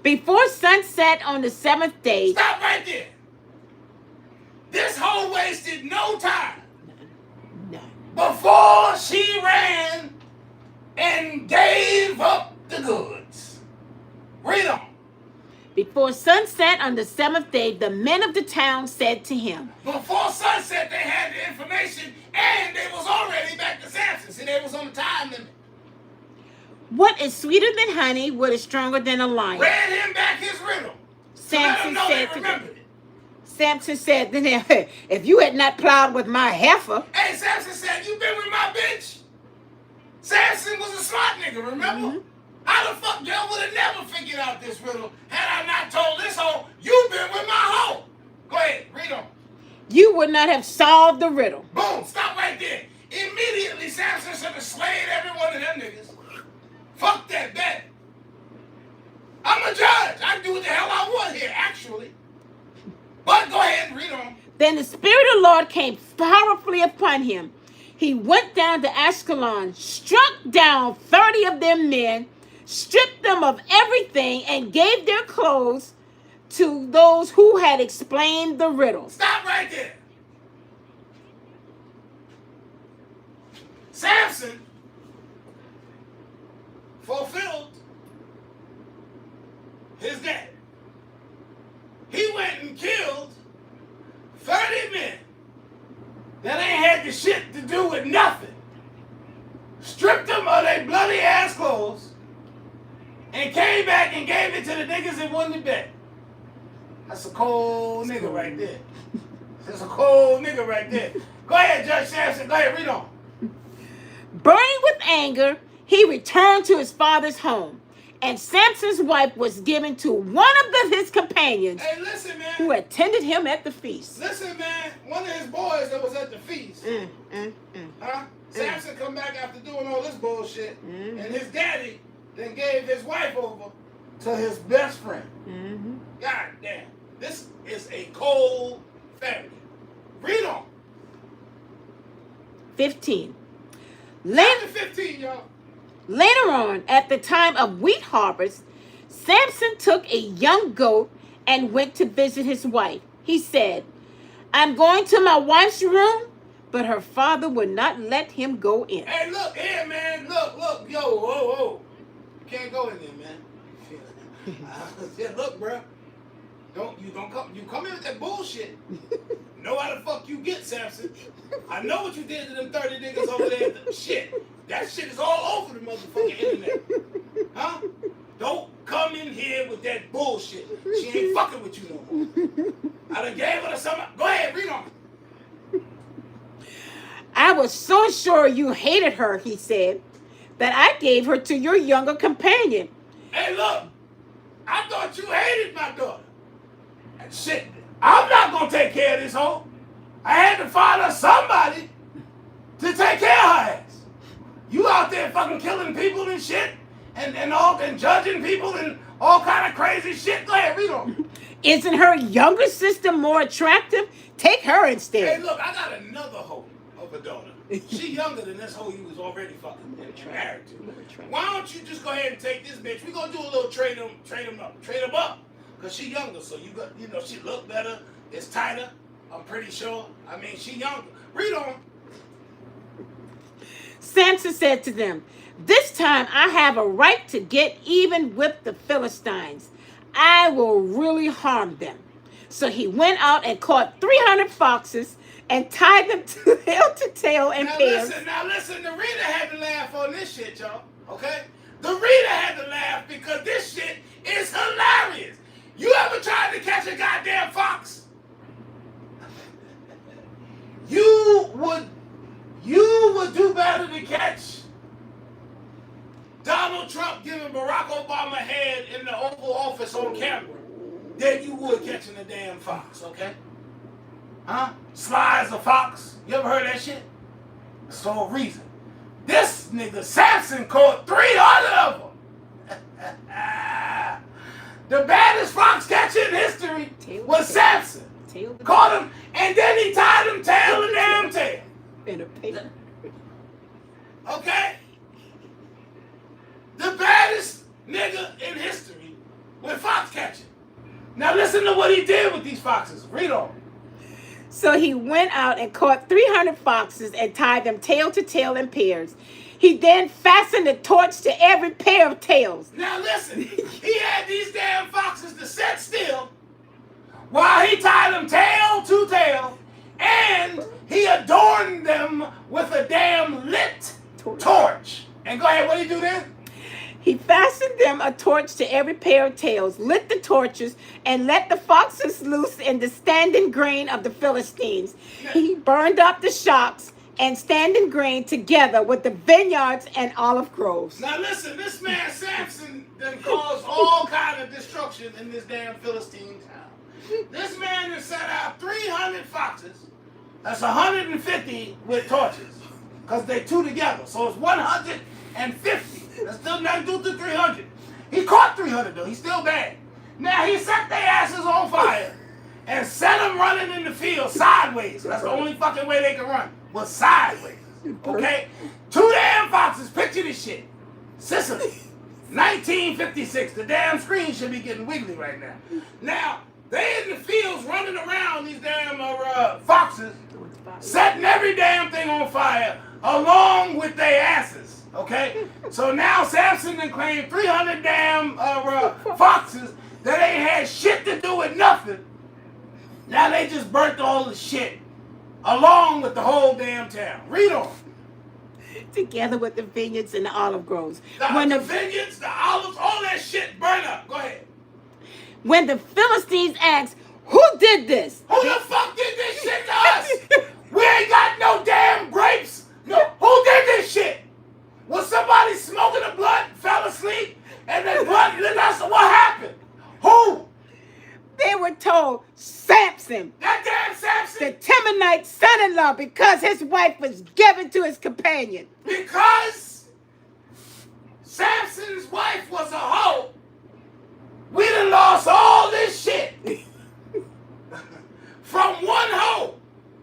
Before sunset on the 7th day, Stop right there. This hoe wasted no time before she ran and gave up the goods. Read on. Before sunset on the 7th day, the men of the town said to him. Before sunset, they had the information and they was already back to Samson. See, they was on the time limit. "What is sweeter than honey? What is stronger than a lion?" Read him back his riddle. So let Samson him know they said to them. remembered it. Samson said to them, "If you had not plowed with my heifer." Hey, Samson said, you been with my bitch? Samson was a smart nigga, remember? Mm-hmm. How the fuck y'all would have never figured out this riddle had I not told this hoe, you been with my hoe? Go ahead, read on. "You would not have solved the riddle." Boom, stop right there. Immediately, Samson should have slayed every one of them niggas. Fuck that bet. I'm a judge. I can do what the hell I want here, actually. But go ahead and read on. Then the Spirit of the Lord came powerfully upon him. He went down to Ashkelon, struck down 30 of their men, stripped them of everything, and gave their clothes to those who had explained the riddles. Stop right there. Samson fulfilled his debt. He went and killed 30 men that ain't had the shit to do with nothing. Stripped them of their bloody ass clothes and came back and gave it to the niggas that won the bet. That's a cold nigga right there. That's a cold nigga right there. Go ahead, Judge Samson. Go ahead, read on. Burning with anger, he returned to his father's home. And Samson's wife was given to one of his companions Hey, listen, man. who attended him at the feast. Listen, man. One of his boys that was at the feast. Huh? Samson come back after doing all this bullshit. And his daddy then gave his wife over to his best friend. God damn. This is a cold family. Read on. 15. Chapter 15, y'all. Later on, at the time of wheat harvest, Samson took a young goat and went to visit his wife. He said, "I'm going to my wife's room," but her father would not let him go in. Hey, look here, man. Look. Yo, whoa. You can't go in there, man. Yeah, look, bro. You come in with that bullshit. Know how the fuck you get, Samson. I know what you did to them 30 niggas over there. Shit. That shit is all over the motherfucking internet. Huh? Don't come in here with that bullshit. She ain't fucking with you no more. I done gave her to somebody. Go ahead, read on. I was so sure you hated her, he said, that I gave her to your younger companion. Hey, look. I thought you hated my daughter. And shit, I'm not gonna take care of this hoe. I had to find her somebody to take care of her ass. You out there fucking killing people and shit, and judging people and all kind of crazy shit. Go ahead, read on. Isn't her younger sister more attractive? Take her instead. Hey, look, I got another hoe of a daughter. She younger than this hoe you was already fucking married to. Why don't you just go ahead and take this bitch? We gonna do a little trade them up. Cause she younger, so she look better. It's tighter. I'm pretty sure. I mean, she younger. Read on. Samson said to them, this time I have a right to get even with the Philistines. I will really harm them. So he went out and caught 300 foxes and tied them tail to tail in pairs. Now listen, the reader had to laugh on this shit, y'all. Okay? The reader had to laugh because this shit is hilarious. You ever tried to catch a goddamn fox? You would do better to catch Donald Trump giving Barack Obama head in the Oval Office on camera than you would catching a damn fox, okay? Huh? Sly as a fox. You ever heard that shit? That's for a reason. This nigga Samson caught 300 of them. The baddest fox catcher in history was Samson. Caught him, and then he tied him tail and damn tail. In a paper. Okay? The baddest nigga in history with fox catching. Now listen to what he did with these foxes. Read on. So he went out and caught 300 foxes and tied them tail to tail in pairs. He then fastened a torch to every pair of tails. Now listen, he had these damn foxes to sit still while he tied them tail to tail, and he adorned them with a damn lit torch. And go ahead, what did he do then? He fastened them a torch to every pair of tails, lit the torches, and let the foxes loose in the standing grain of the Philistines. He burned up the shocks and standing grain together with the vineyards and olive groves. Now listen, this man Samson then caused all kind of destruction in this damn Philistine town. This man has set out 300 foxes. That's 150 with torches, because they two together. So it's 150. That's still not due to 300. He caught 300 though. He's still bad. Now he set their asses on fire and set them running in the field sideways. That's the only fucking way they can run. Was sideways. Okay? 2 damn foxes. Picture this shit. Sicily. 1956. The damn screen should be getting wiggly right now. Now, they in the fields running around, these damn foxes, setting every damn thing on fire along with their asses. Okay? So now Samson then claimed 300 damn foxes that ain't had shit to do with nothing. Now they just burnt all the shit along with the whole damn town. Read on. Together with the vineyards and the olive groves. The vineyards, the olives, all that shit burn up. Go ahead. When the Philistines asked, who did this? Who the fuck did this shit to us? We ain't got no damn grapes. No, who did this shit? Was somebody smoking a blunt, fell asleep, and then blunt lit us? What happened? Who? They were told, Samson. That damn Samson? The Temanite son-in-law, because his wife was given to his companion. Because Samson's wife was a hoe, we done lost all this shit. From one hoe,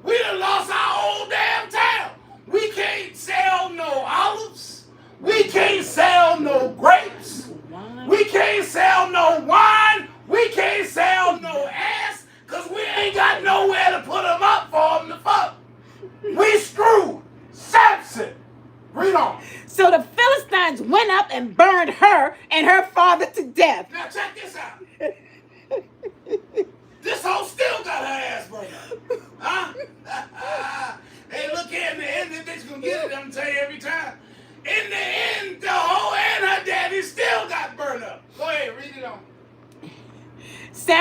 we done lost our whole damn town. We can't sell no olives. We can't sell no grapes. We can't sell no wine. We can't sell no ass, because we ain't got nowhere to put them up for them to fuck. We screwed. Samson. Read on. So the Philistines went up and burned her and her father to death. Now check this out. This hoe still got her ass burned up.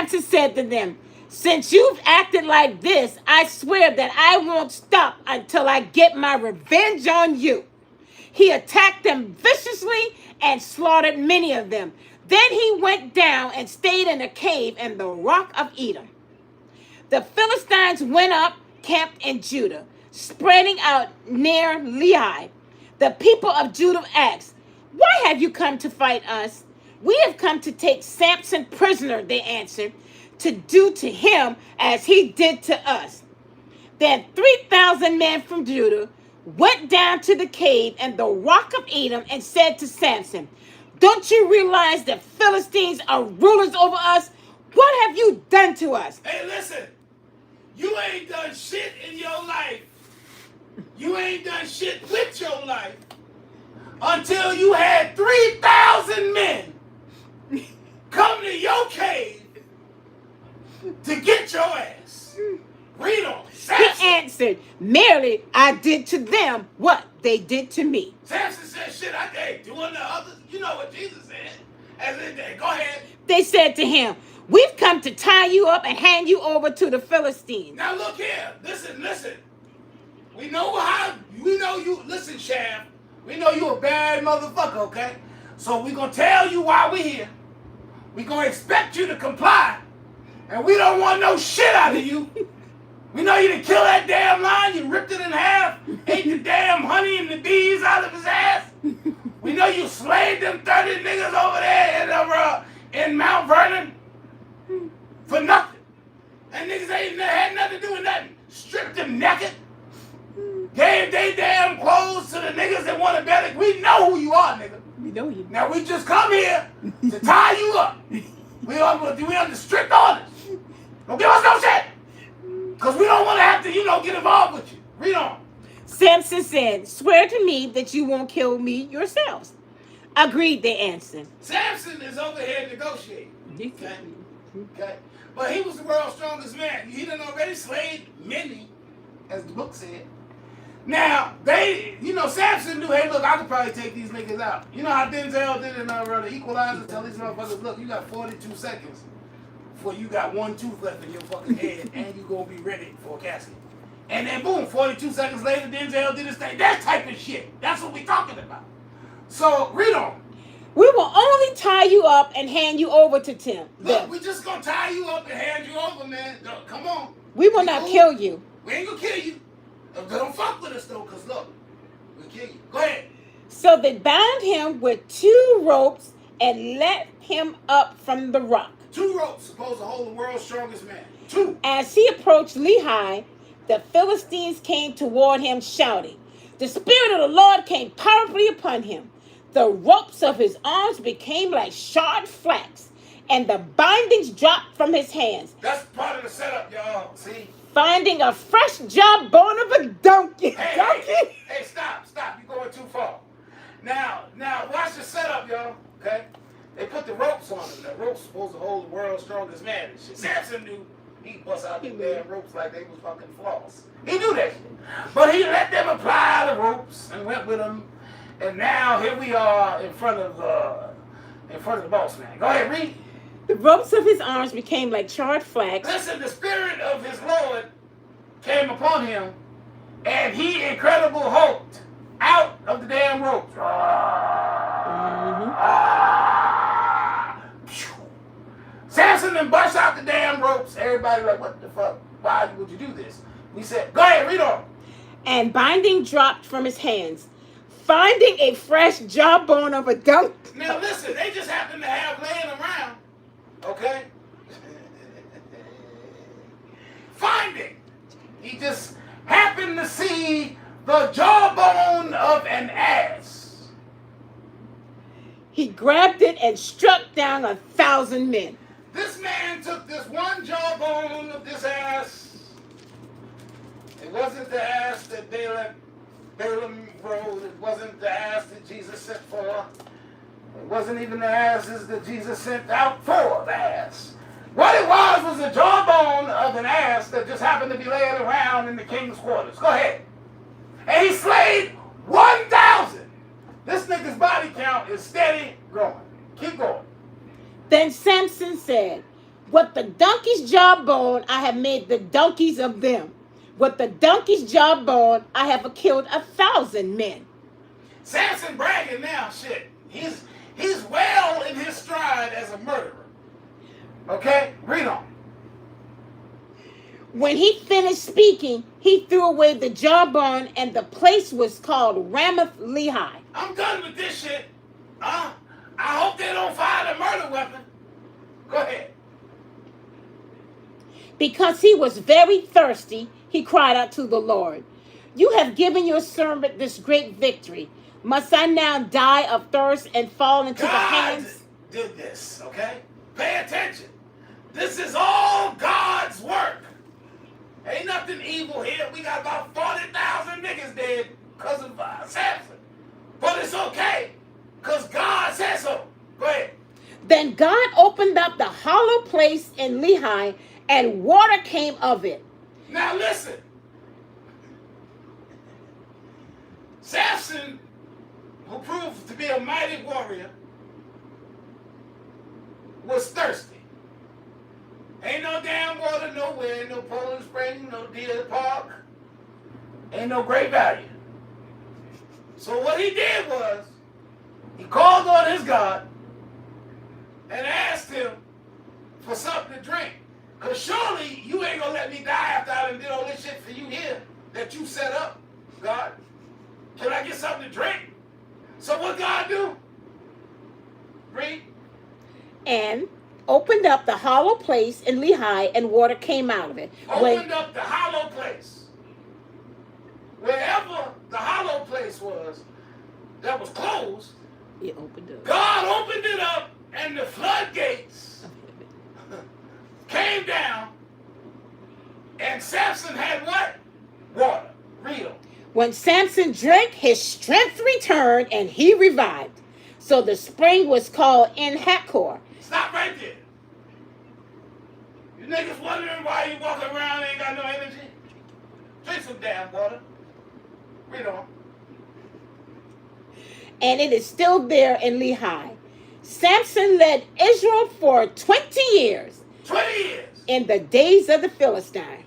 Samson said to them, since you've acted like this, I swear that I won't stop until I get my revenge on you. He attacked them viciously and slaughtered many of them. Then he went down and stayed in a cave in the rock of Edom. The Philistines went up, camped in Judah, spreading out near Lehi. The people of Judah asked, why have you come to fight us? We have come to take Samson prisoner, they answered, to do to him as he did to us. Then 3,000 men from Judah went down to the cave in the rock of Edom and said to Samson, don't you realize that Philistines are rulers over us? What have you done to us? Hey, listen. You ain't done shit in your life. You ain't done shit with your life until you had 3,000 men come to your cave to get your ass. Read on. Samson. He answered, merely I did to them what they did to me. Samson said, shit, I ain't doing the others. You know what Jesus said. As in there. Go ahead. They said to him, we've come to tie you up and hand you over to the Philistines. Now look here. Listen. We know you, listen, Shaft. We know you a bad motherfucker, okay? So we gonna tell you why we here. We gonna expect you to comply. And we don't want no shit out of you. We know you didn't kill that damn lion. You ripped it in half. Ate the damn honey and the bees out of his ass. We know you slayed them 30 niggas over there in Mount Vernon for nothing. And niggas ain't had nothing to do with nothing. Stripped them naked. Gave they damn clothes to the niggas that want to better. We know who you are, nigga. We know you. Now we just come here to tie you up. We under strict orders. Don't give us no shit. Because we don't want to have to, get involved with you. Read on. Samson said, swear to me that you won't kill me yourselves. Agreed, they answered. Samson is over here negotiating. Okay. But he was the world's strongest man. He done already slayed many, as the book said. Now, Samson knew, hey, look, I could probably take these niggas out. You know how Denzel did in the Equalizer? Tell these motherfuckers, look, you got 42 seconds before you got one tooth left in your fucking head and you gonna be ready for a casket. And then boom, 42 seconds later, Denzel did his thing. That type of shit. That's what we talking about. So, read on. We will only tie you up and hand you over to Tim. Look, we just gonna tie you up and hand you over, man. No, come on. We will not kill you. We ain't gonna kill you. Don't fuck with us though, because look, we'll kill you. Go ahead. So they bound him with 2 ropes and let him up from the rock. 2 ropes supposed to hold the world's strongest man. 2. As he approached Lehi, the Philistines came toward him shouting. The Spirit of the Lord came powerfully upon him. The ropes of his arms became like shod flax, and the bindings dropped from his hands. That's part of the setup, y'all. See? Finding a fresh jawbone of a donkey. Hey, stop. You're going too far. Now, watch the setup, y'all. Okay? They put the ropes on him. The ropes supposed to hold the world's strongest man and shit. Samson knew he bust out the damn ropes like they was fucking floss. He knew that shit. But he let them apply the ropes and went with them. And now here we are in front of the boss man. Go ahead, read. The ropes of his arms became like charred flax. Listen, the Spirit of his Lord came upon him, and he incredible hoped out of the damn ropes. Samson then burst out the damn ropes. Everybody like, what the fuck? Why would you do this? We said, go ahead, read on. And binding dropped from his hands, finding a fresh jawbone of a donkey. Now listen, they just happen to have laying around, okay? Finding. He just happened to see the jawbone of an ass. He grabbed it and struck down 1,000 men. This man took this one jawbone of this ass. It wasn't the ass that Balaam rode. It wasn't the ass that Jesus sent for. It wasn't even the asses that Jesus sent out for the ass. What it was a jawbone of an ass that just happened to be laying around in the king's quarters. Go ahead. And he slayed 1,000. This nigga's body count is steady growing. Keep going. Then Samson said, With the donkey's jawbone, I have made the donkeys of them. With the donkey's jawbone, I have killed 1,000 men. Samson bragging now, shit. He's well in his stride as a murderer. Okay, read on. When he finished speaking, he threw away the jawbone, and the place was called Ramoth Lehi. I'm done with this shit. I hope they don't fire the murder weapon. Go ahead. Because he was very thirsty, he cried out to the Lord, "You have given your servant this great victory. Must I now die of thirst and fall into the hands?" Did this, okay? Pay attention. This is all God's work. Ain't nothing evil here. We got about 40,000 niggas dead because of Samson. But it's okay, because God said so. Go ahead. Then God opened up the hollow place in Lehi, and water came of it. Now listen. Samson, who proved to be a mighty warrior, was thirsty. Ain't no damn water nowhere, ain't no Poland Spring, no Deer Park, ain't no Great Value. So what he did was, he called on his God and asked him for something to drink. Because surely you ain't going to let me die after I done did all this shit for you here that you set up, God. Can I get something to drink? So what God do? Read. And opened up the hollow place in Lehi, and water came out of it. Opened up the hollow place. Wherever the hollow place was that was closed, It opened up. God opened it up, and the floodgates came down, and Samson had what? Water. Read on. When Samson drank, his strength returned, and he revived. So the spring was called En Hakkor. Stop right there. You niggas wondering why you walking around and ain't got no energy? Drink some damn water. Read on. And it is still there in Lehi. Samson led Israel for 20 years 20 years. in the days of the Philistine.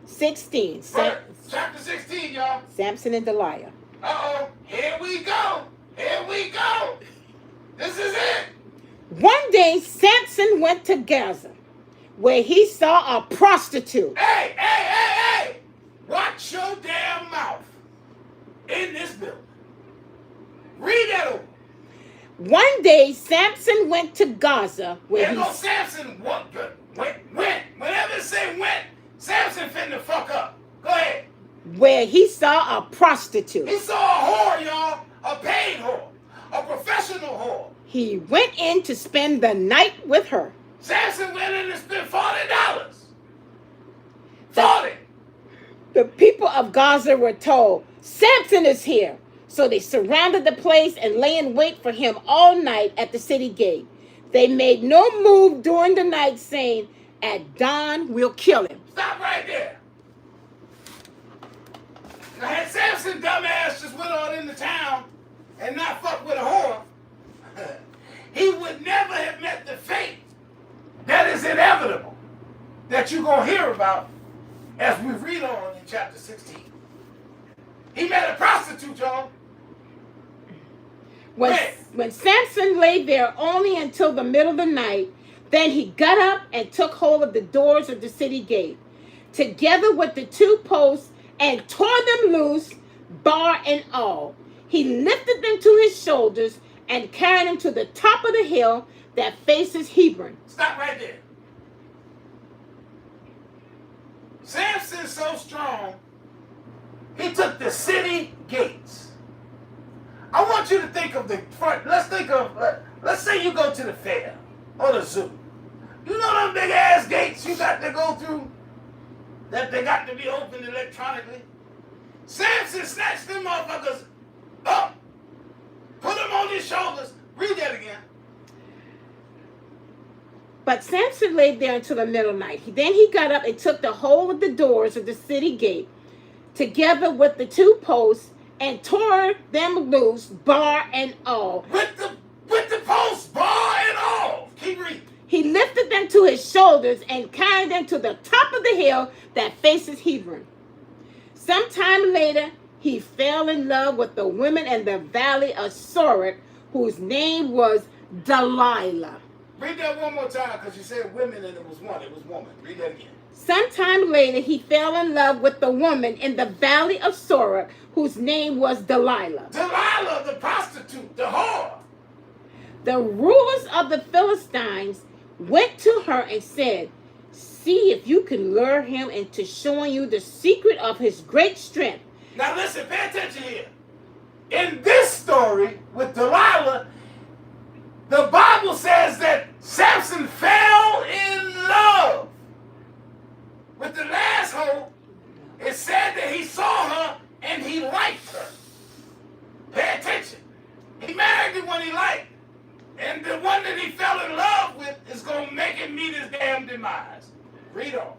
16. Chapter 16, y'all. Samson and Delilah. Uh-oh. Here we go. Here we go. This is it. One day, Samson went to Gaza, where he saw a prostitute. Hey. Watch your damn mouth in this building. Read that over. One day, Samson went to Gaza, where There he go Samson. What? Went. Whenever it say went, Samson finna fuck up. Go ahead. where he saw a prostitute. He saw a whore, y'all. A paid whore. A professional whore. He went in to spend the night with her. Samson went in and spent $40. 40. The people of Gaza were told, "Samson is here." So they surrounded the place and lay in wait for him all night at the city gate. They made no move during the night, saying, "At dawn, we'll kill him." Stop right there. Now, had Samson dumbass just went on into town and not fuck with a whore, he would never have met the fate that is inevitable that you're going to hear about as we read on in chapter 16. He met a prostitute, y'all. When Samson lay there only until the middle of the night, then he got up and took hold of the doors of the city gate, together with the two posts, and tore them loose, bar and all. He lifted them to his shoulders and carried them to the top of the hill that faces Hebron. Stop right there. Samson's so strong, he took the city gates. I want you to think of the front. Let's say you go to the fair or the zoo. You know them big ass gates you got to go through that they got to be opened electronically? Samson snatched them motherfuckers up, put them on his shoulders. Read that again. But Samson lay there until the middle of the night. Then he got up and took the whole of the doors of the city gate, together with the two posts, and tore them loose, bar and all. With the post, bar and all. Keep reading. He lifted them to his shoulders and carried them to the top of the hill that faces Hebron. Sometime later, he fell in love with the woman in the valley of Sorek, whose name was Delilah. Read that one more time, because you said women and it was one. It was woman. Read that again. Sometime later, he fell in love with the woman in the valley of Sorek, whose name was Delilah. Delilah, the prostitute, the whore. The rulers of the Philistines went to her and said, "See if you can lure him into showing you the secret of his great strength." Now listen, pay attention here. In this story with Delilah, the Bible says that Samson fell in love with the last hoe. It said that he saw her and he liked her. Pay attention. He married the one he liked. And the one that he fell in love with is going to make him meet his damn demise. Read on.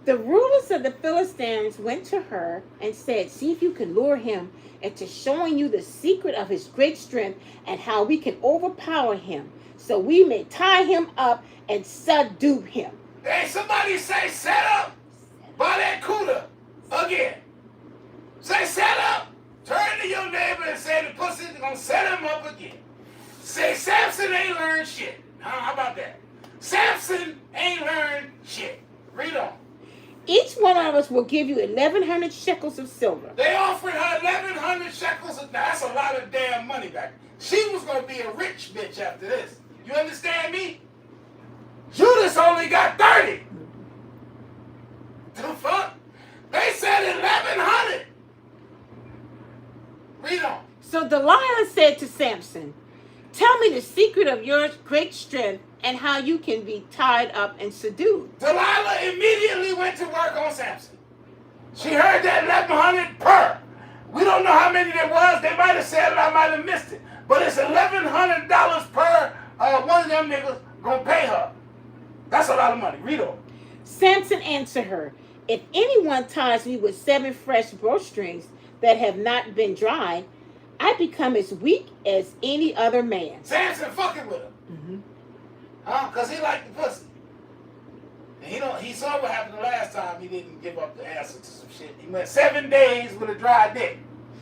The rulers of the Philistines went to her and said, "See if you can lure him into showing you the secret of his great strength and how we can overpower him, so we may tie him up and subdue him." Hey, somebody say set up by that cooter again. Say set up. Turn to your neighbor and say the pussy's going to set him up again. Say Samson ain't learned shit. How about that? Samson ain't learned shit. Read on. "Each one of us will give you 1,100 shekels of silver." They offered her 1,100 shekels. Now, that's a lot of damn money back. She was going to be a rich bitch after this. You understand me? Judas only got 30. The fuck? They said 1,100. Read on. So Delilah said to Samson, "Tell me the secret of your great strength and how you can be tied up and subdued." Delilah immediately went to work on Samson. She heard that 1,100 per. We don't know how many there was. They might have said it. I might have missed it. But it's $1,100 per one of them niggas gonna pay her. That's a lot of money. Read on. Samson answered her, "If anyone ties me with 7 fresh bowstrings that have not been dried, I become as weak as any other man." Samson fucking with her. Mm-hmm. Huh? Because he liked the pussy. And he saw what happened the last time he didn't give up the answer to some shit. He went 7 days with a dry dick.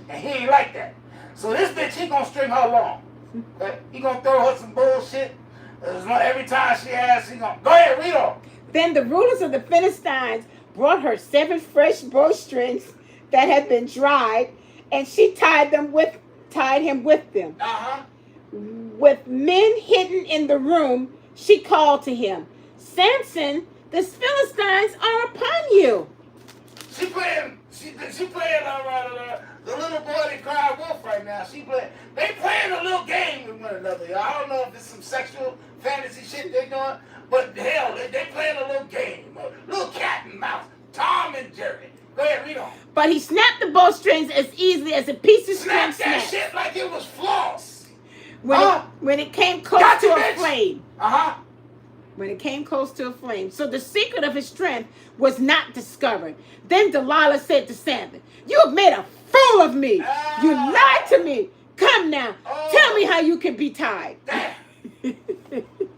And he ain't like that. So this bitch, he gonna string her along. Okay? He gonna throw her some bullshit. Every time she asks, he gonna... Go ahead, read on. Then the rulers of the Philistines brought her 7 fresh bowstrings that had been dried, and she tied him with them. Uh-huh. With men hidden in the room, she called to him, "Samson, the Philistines are upon you." She playing the little boy that cried wolf right now. They playing a little game with one another. I don't know if it's some sexual fantasy shit they doing, but hell, they playing a little game, a little cat and mouse, Tom and Jerry. Go ahead, read on. But he snapped the bowstrings as easily as a piece of string Snap that snaps. shit like it was floss. When it came close Gotcha, to a bitch. flame. Uh-huh. When it came close to a flame. So the secret of his strength was not discovered. Then Delilah said to Samson, "You have made a fool of me. You lied to me. Come now, tell me how you can be tied." Damn.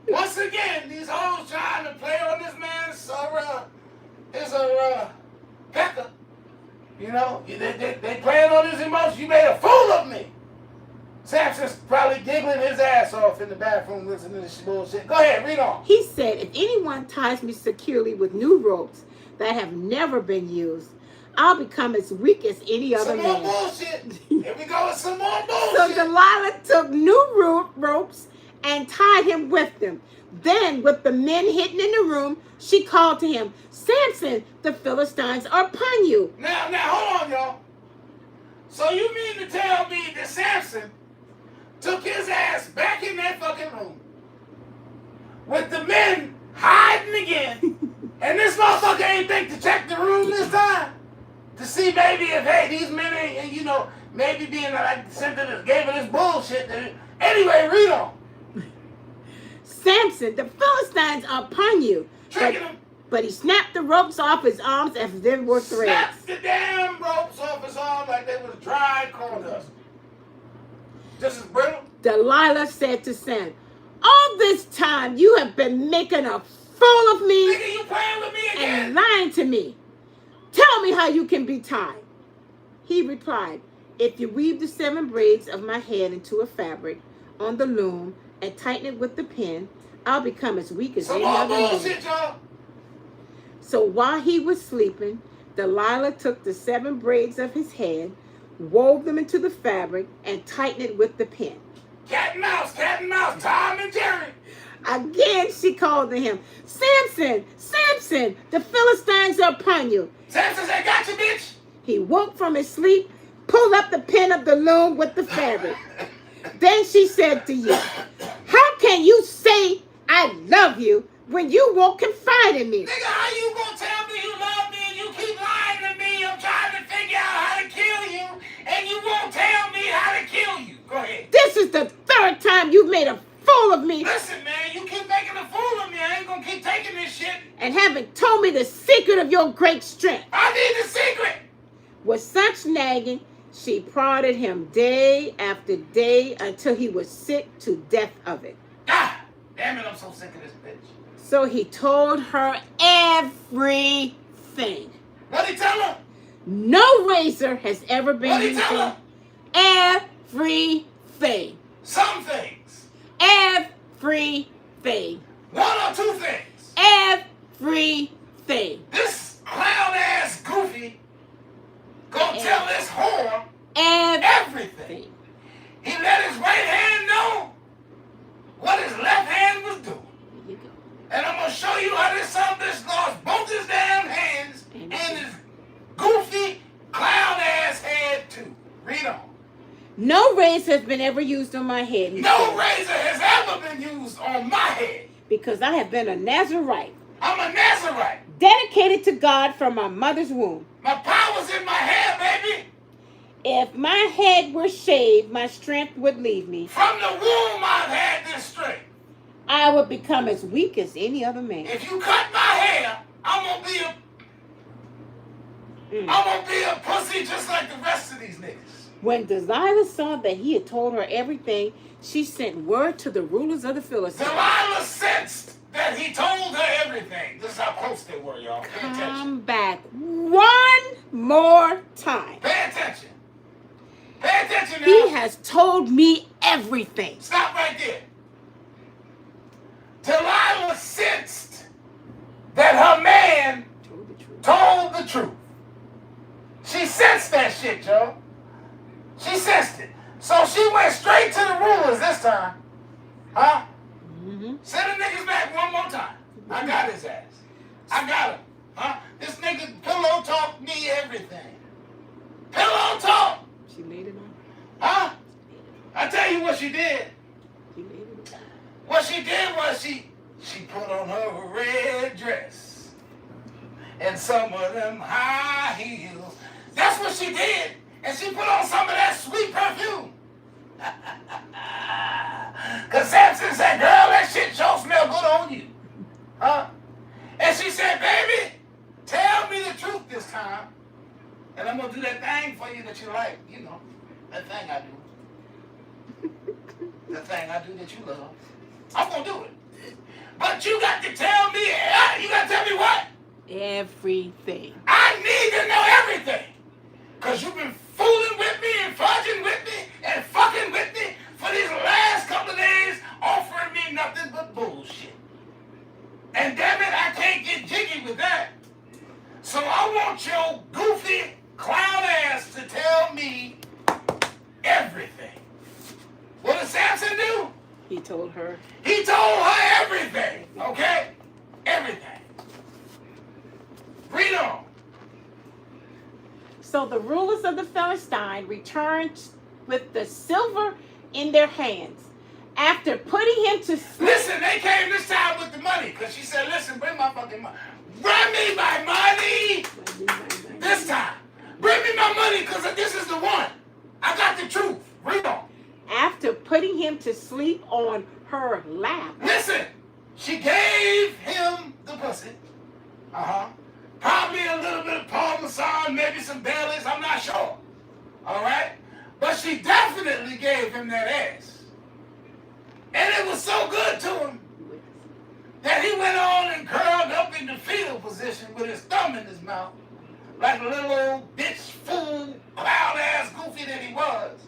Once again, these hoes trying to play on this man's pecker. You know, they playing on his emotions. You made a fool of me. Samson's probably giggling his ass off in the bathroom listening to this bullshit. Go ahead, read on. He said, "If anyone ties me securely with new ropes that have never been used, I'll become as weak as any other Some more man." bullshit. Here we go with some more So bullshit. Delilah took new ropes and tied him with them. Then, with the men hidden in the room, she called to him, "Samson, the Philistines are upon you." Now, hold on, y'all. So you mean to tell me that Samson took his ass back in that fucking room with the men hiding again, and this motherfucker ain't think to check the room this time to see maybe if, hey, these men ain't, you know, maybe being like sent to this, gave her this bullshit. Anyway, read on. "Samson, the Philistines are upon you." Tricking him. But he snapped the ropes off his arms as if they were threads. Snapped the damn ropes off his arm like they was dried corn husks. Just as brittle. Delilah said to Samson, All this time you have been making a fool of me Nigga, you playing with me again? and lying to me. Tell me how you can be tied. He replied, if you weave the 7 braids of my head into a fabric on the loom and tighten it with the pin, I'll become as weak as Some any more other man. bullshit, y'all. So while he was sleeping, Delilah took the 7 braids of his head, wove them into the fabric, and tightened it with the pin. Cat and mouse, Tom and Jerry. Again she called to him, Samson, Samson, the Philistines are upon you. Samson said, got you, bitch. He woke from his sleep, pulled up the pin of the loom with the fabric. Then she said to you, how can you say I love you when you won't confide in me? Nigga, how you gonna tell me you love me and you keep lying to me? I'm trying to figure out how to kill you and you won't tell me how to kill you. Go ahead. This is the 3rd time you've made a fool of me Listen, man, you keep making a fool of me. I ain't gonna keep taking this shit. and haven't told me the secret of your great strength. I need the secret. With such nagging, she prodded him day after day until he was sick to death of it. Ah, damn it, I'm so sick of this bitch. So he told her everything. What'd he tell her? No razor has ever been What'd he used tell on her? everything. Some things. Everything. 1 or 2 things. Everything. This clown ass goofy gonna tell this whore everything. Everything. He let his right hand know what his left hand was doing. There you go. And I'm gonna show you how this son of a bitch lost both his damn hands and his goofy clown ass head too. Read on. No razor has been ever used on my head. he No said, razor has ever been used on my head. because I have been a Nazarite, I'm a Nazarite. dedicated to God from my mother's womb. My power's in my hair, baby. If my head were shaved, my strength would leave me. From the womb I've had this strength. I would become as weak as any other man. If you cut my hair, I'm gonna be a pussy just like the rest of these niggas. When Delilah saw that he had told her everything, she sent word to the rulers of the Philistines. Delilah sensed that he told her everything. This is how close they were, y'all. Pay attention. Come back one more time. Pay attention. Pay attention now. He has told me everything. Stop right there. Delilah sensed that her man told the truth. She sensed that shit, Joe. She sensed it. So she went straight to the rulers this time. Huh? Mm-hmm. Send the niggas back one more time. I got his ass. I got him. Huh? This nigga pillow talk me everything. Pillow talk. She laid it on. Huh? I tell you what she did. She laid it on. What she did was she put on her red dress and some of them high heels. That's what she did. And she put on some of that sweet perfume. Because Samson said, girl, that shit sure smell good on you. Huh? And she said, baby, tell me the truth this time. And I'm going to do that thing for you that you like. You know, that thing I do. The thing I do that you love. I'm going to do it. But you got to tell me, you got to tell me what? Everything. I need to know everything. Because you've been fooling with me and fudging with me and fucking with me for these last couple of days, offering me nothing but bullshit. And damn it, I can't get jiggy with that. So I want your goofy clown ass to tell me everything. What did Samson do? He told her. He told her everything, okay? Everything. Read on. So the rulers of the Philistines returned with the silver in their hands. After putting him to sleep. Listen, they came this time with the money, because she said, listen, bring my fucking money. Bring me my money this time. Bring me my money, because this is the one. I got the truth. Read on. After putting him to sleep on her lap. Listen, she gave him the pussy. Probably a little bit of Parmesan, maybe some Baileys, I'm not sure. All right? But she definitely gave him that ass. And it was so good to him that he went on and curled up in the fetal position with his thumb in his mouth, like a little old bitch, fool, cloud-ass goofy that he was.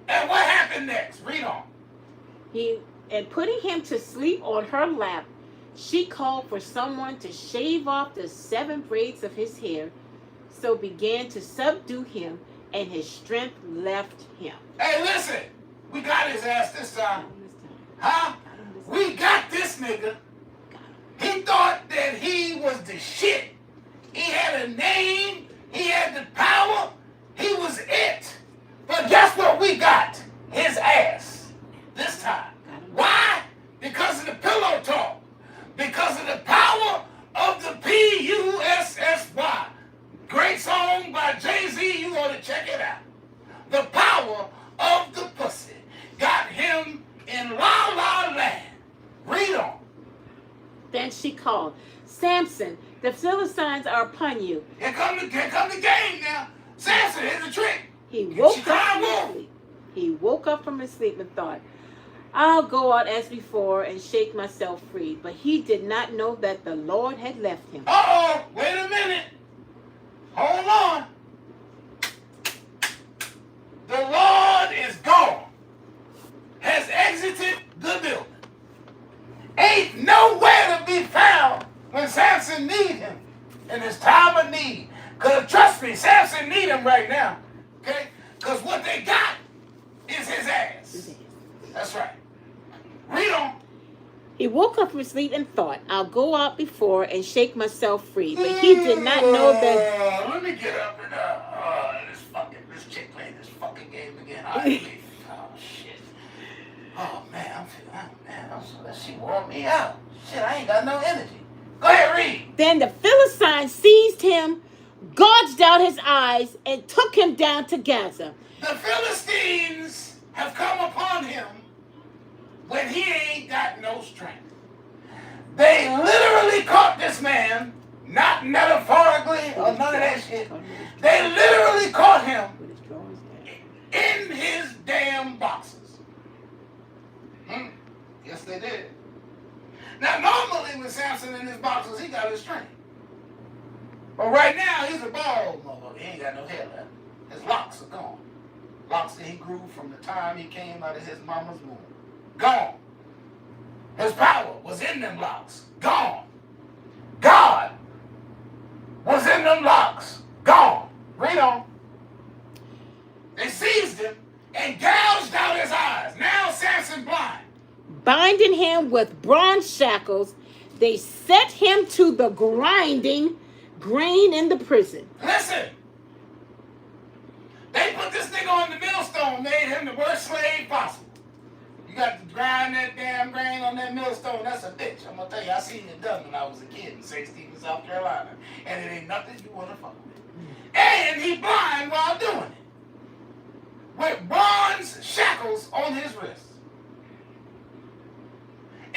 And what happened next? Read on. And putting him to sleep on her lap, she called for someone to shave off the 7 braids of his hair, so began to subdue him, and his strength left him. Hey, listen, we got his ass this time. Huh? We got this nigga. He thought that he was the shit. He had a name. He had the power. He was it. But guess what we got? His ass. This time. Why? Because of the pillow talk. Because of the power of the P-U-S-S-Y. Great song by Jay-Z. You ought to check it out. The power of the pussy got him in La La Land. Read on. Then she called, Samson, the Philistines are upon you. Here come the game now. Samson, here's the trick. He woke She up cried from his wolf. sleep. He woke up from his sleep and thought, I'll go out as before and shake myself free. But he did not know that the Lord had left him. Uh-oh, wait a minute. Hold on. The Lord is gone. Has exited the building. Ain't nowhere to be found when Samson need him in his time of need. Because trust me, Samson need him right now. Okay? Because what they got is his ass. That's right. Read on. He woke up from his sleep and thought, I'll go out before and shake myself free. But he did not know that... Let me get up and this chick playing this fucking game again. Oh shit. Oh man, she wore me out. Shit, I ain't got no energy. Go ahead, read. Then the Philistine seized him, gouged out his eyes, and took him down to Gaza. The Philistines have come upon him when he ain't got no strength. They literally caught this man, not metaphorically or none of that shit. They literally caught him in his damn boxes. Yes, they did. Now, normally when Samson in his boxes, he got his strength. But right now, he's a bald motherfucker. He ain't got no hair left. His locks are gone. Locks that he grew from the time he came out of his mama's womb. Gone. His power was in them locks. Gone. God was in them locks. Gone. Read on. They seized him and gouged out his eyes. Now Samson blind. Binding him with bronze shackles, they set him to the grinding grain in the prison. Listen. They put this nigga on the millstone, made him the worst slave possible. You got to grind that damn grain on that millstone. That's a bitch. I'm going to tell you, I seen it done when I was a kid in St. Stephen, South Carolina. And it ain't nothing you want to fuck with. And he blind while doing it. With bronze shackles on his wrists.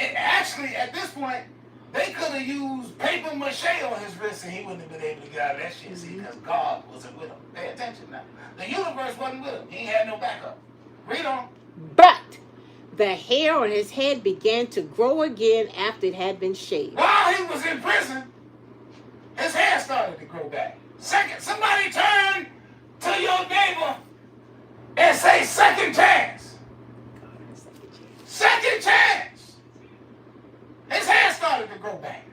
And actually, at this point, they could have used paper mache on his wrists and he wouldn't have been able to get out of that shit. See, because God wasn't with him. Pay attention now. The universe wasn't with him. He ain't had no backup. Read on. But the hair on his head began to grow again after it had been shaved. While he was in prison, his hair started to grow back. Second, somebody turn to your neighbor and say second chance. Second chance. His hair started to grow back.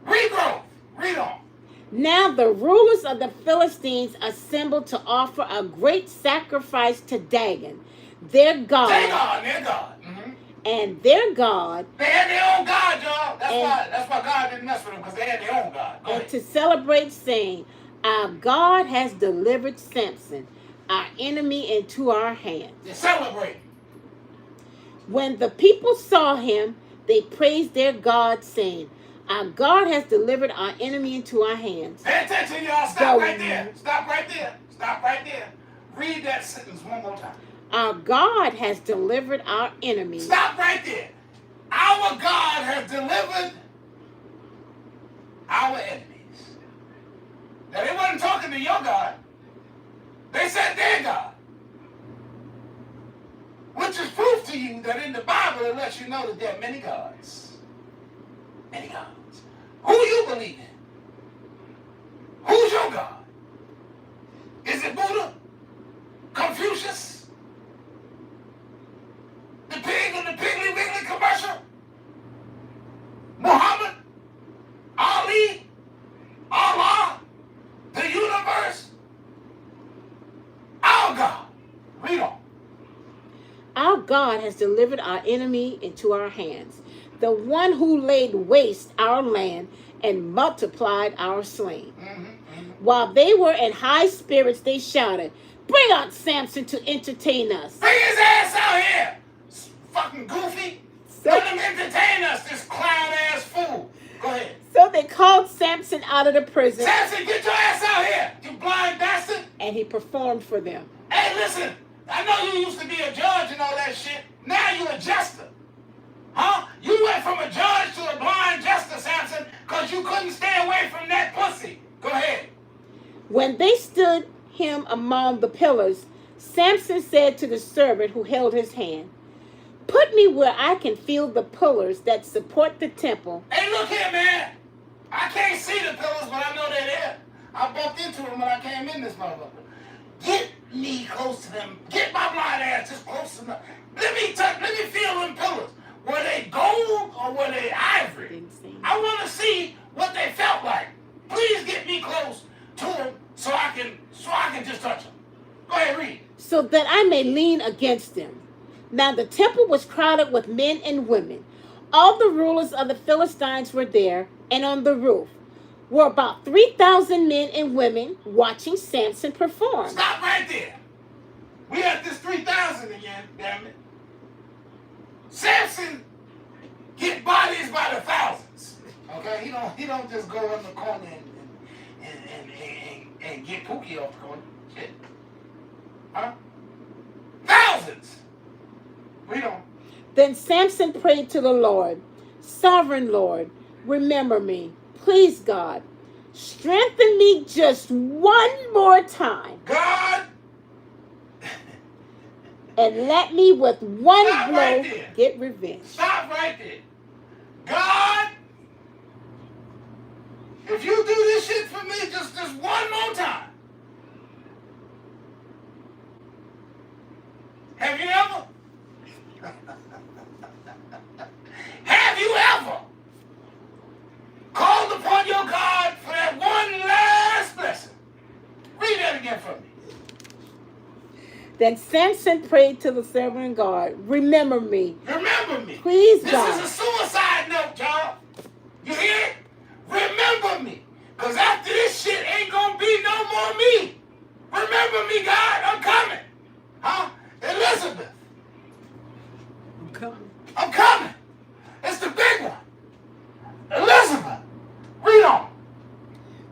Regrowth. Read on. Now the rulers of the Philistines assembled to offer a great sacrifice to Dagon, their god. Their God. Mm-hmm. And their god. They had their own God, y'all. That's why God didn't mess with them, because they had their own God. Go And ahead. to celebrate, saying, our God has delivered Samson, our enemy, into our hands. They celebrate. When the people saw him, they praised their God, saying, our God has delivered our enemy into our hands. Pay attention, y'all. Stop right there. Stop right there. Stop right there. Read that sentence one more time. Our God has delivered our enemy. Stop right there. Our God has delivered our enemies. Now, they wasn't talking to your God. They said their God. Which is proof that in the Bible it lets you know that there are many gods. Many gods. Who you believe in? Who's your God? Is it Buddha? Confucius? The pig in the Piggly Wiggly commercial? Muhammad? Ali? Allah? The universe? Our God. Read on. Our God has delivered our enemy into our hands, the one who laid waste our land and multiplied our slain. While they were in high spirits, they shouted, "Bring out Samson to entertain us." Bring his ass out here! Fucking goofy. Let him entertain us, this clown-ass fool. Go ahead. So they called Samson out of the prison. Samson, get your ass out here, you blind bastard. And he performed for them. Hey, listen, I know you used to be a judge and all that shit. Now you a jester. Huh? You went from a judge to a blind jester, Samson, because you couldn't stay away from that pussy. Go ahead. When they stood him among the pillars, Samson said to the servant who held his hand, "Put me where I can feel the pillars that support the temple." Hey, look here, man. I can't see the pillars, but I know they're there. I bumped into them when I came in this motherfucker. Get me close to them. Get my blind ass just close enough. Let me feel them pillars. Were they gold or were they ivory? I want to see what they felt like. Please get me close to them so I can just touch them. Go ahead, read. "So that I may lean against them." Now the temple was crowded with men and women. All the rulers of the Philistines were there, and on the roof were about 3,000 men and women watching Samson perform. Stop right there. We at this 3,000 again, damn it. Samson get bodies by the thousands. Okay, he don't just go in the corner and get Pookie off the corner. Shit. Huh? Thousands. We don't. Then Samson prayed to the Lord, "Sovereign Lord, remember me. Please, God, strengthen me just one more time. God. And let me with one Stop blow right there. get revenge." Stop right there. God, if you do this shit for me just one more time. Have you ever? Have you ever called upon your God for that one last blessing? Read that again for me. Then Samson prayed to the servant God, "Remember me. Remember me. Please, This God." is a suicide note, y'all. You hear it? Remember me. Because after this shit ain't going to be no more me. Remember me, God. I'm coming. Huh? Elizabeth. I'm coming. It's the big one. Elizabeth. Read on.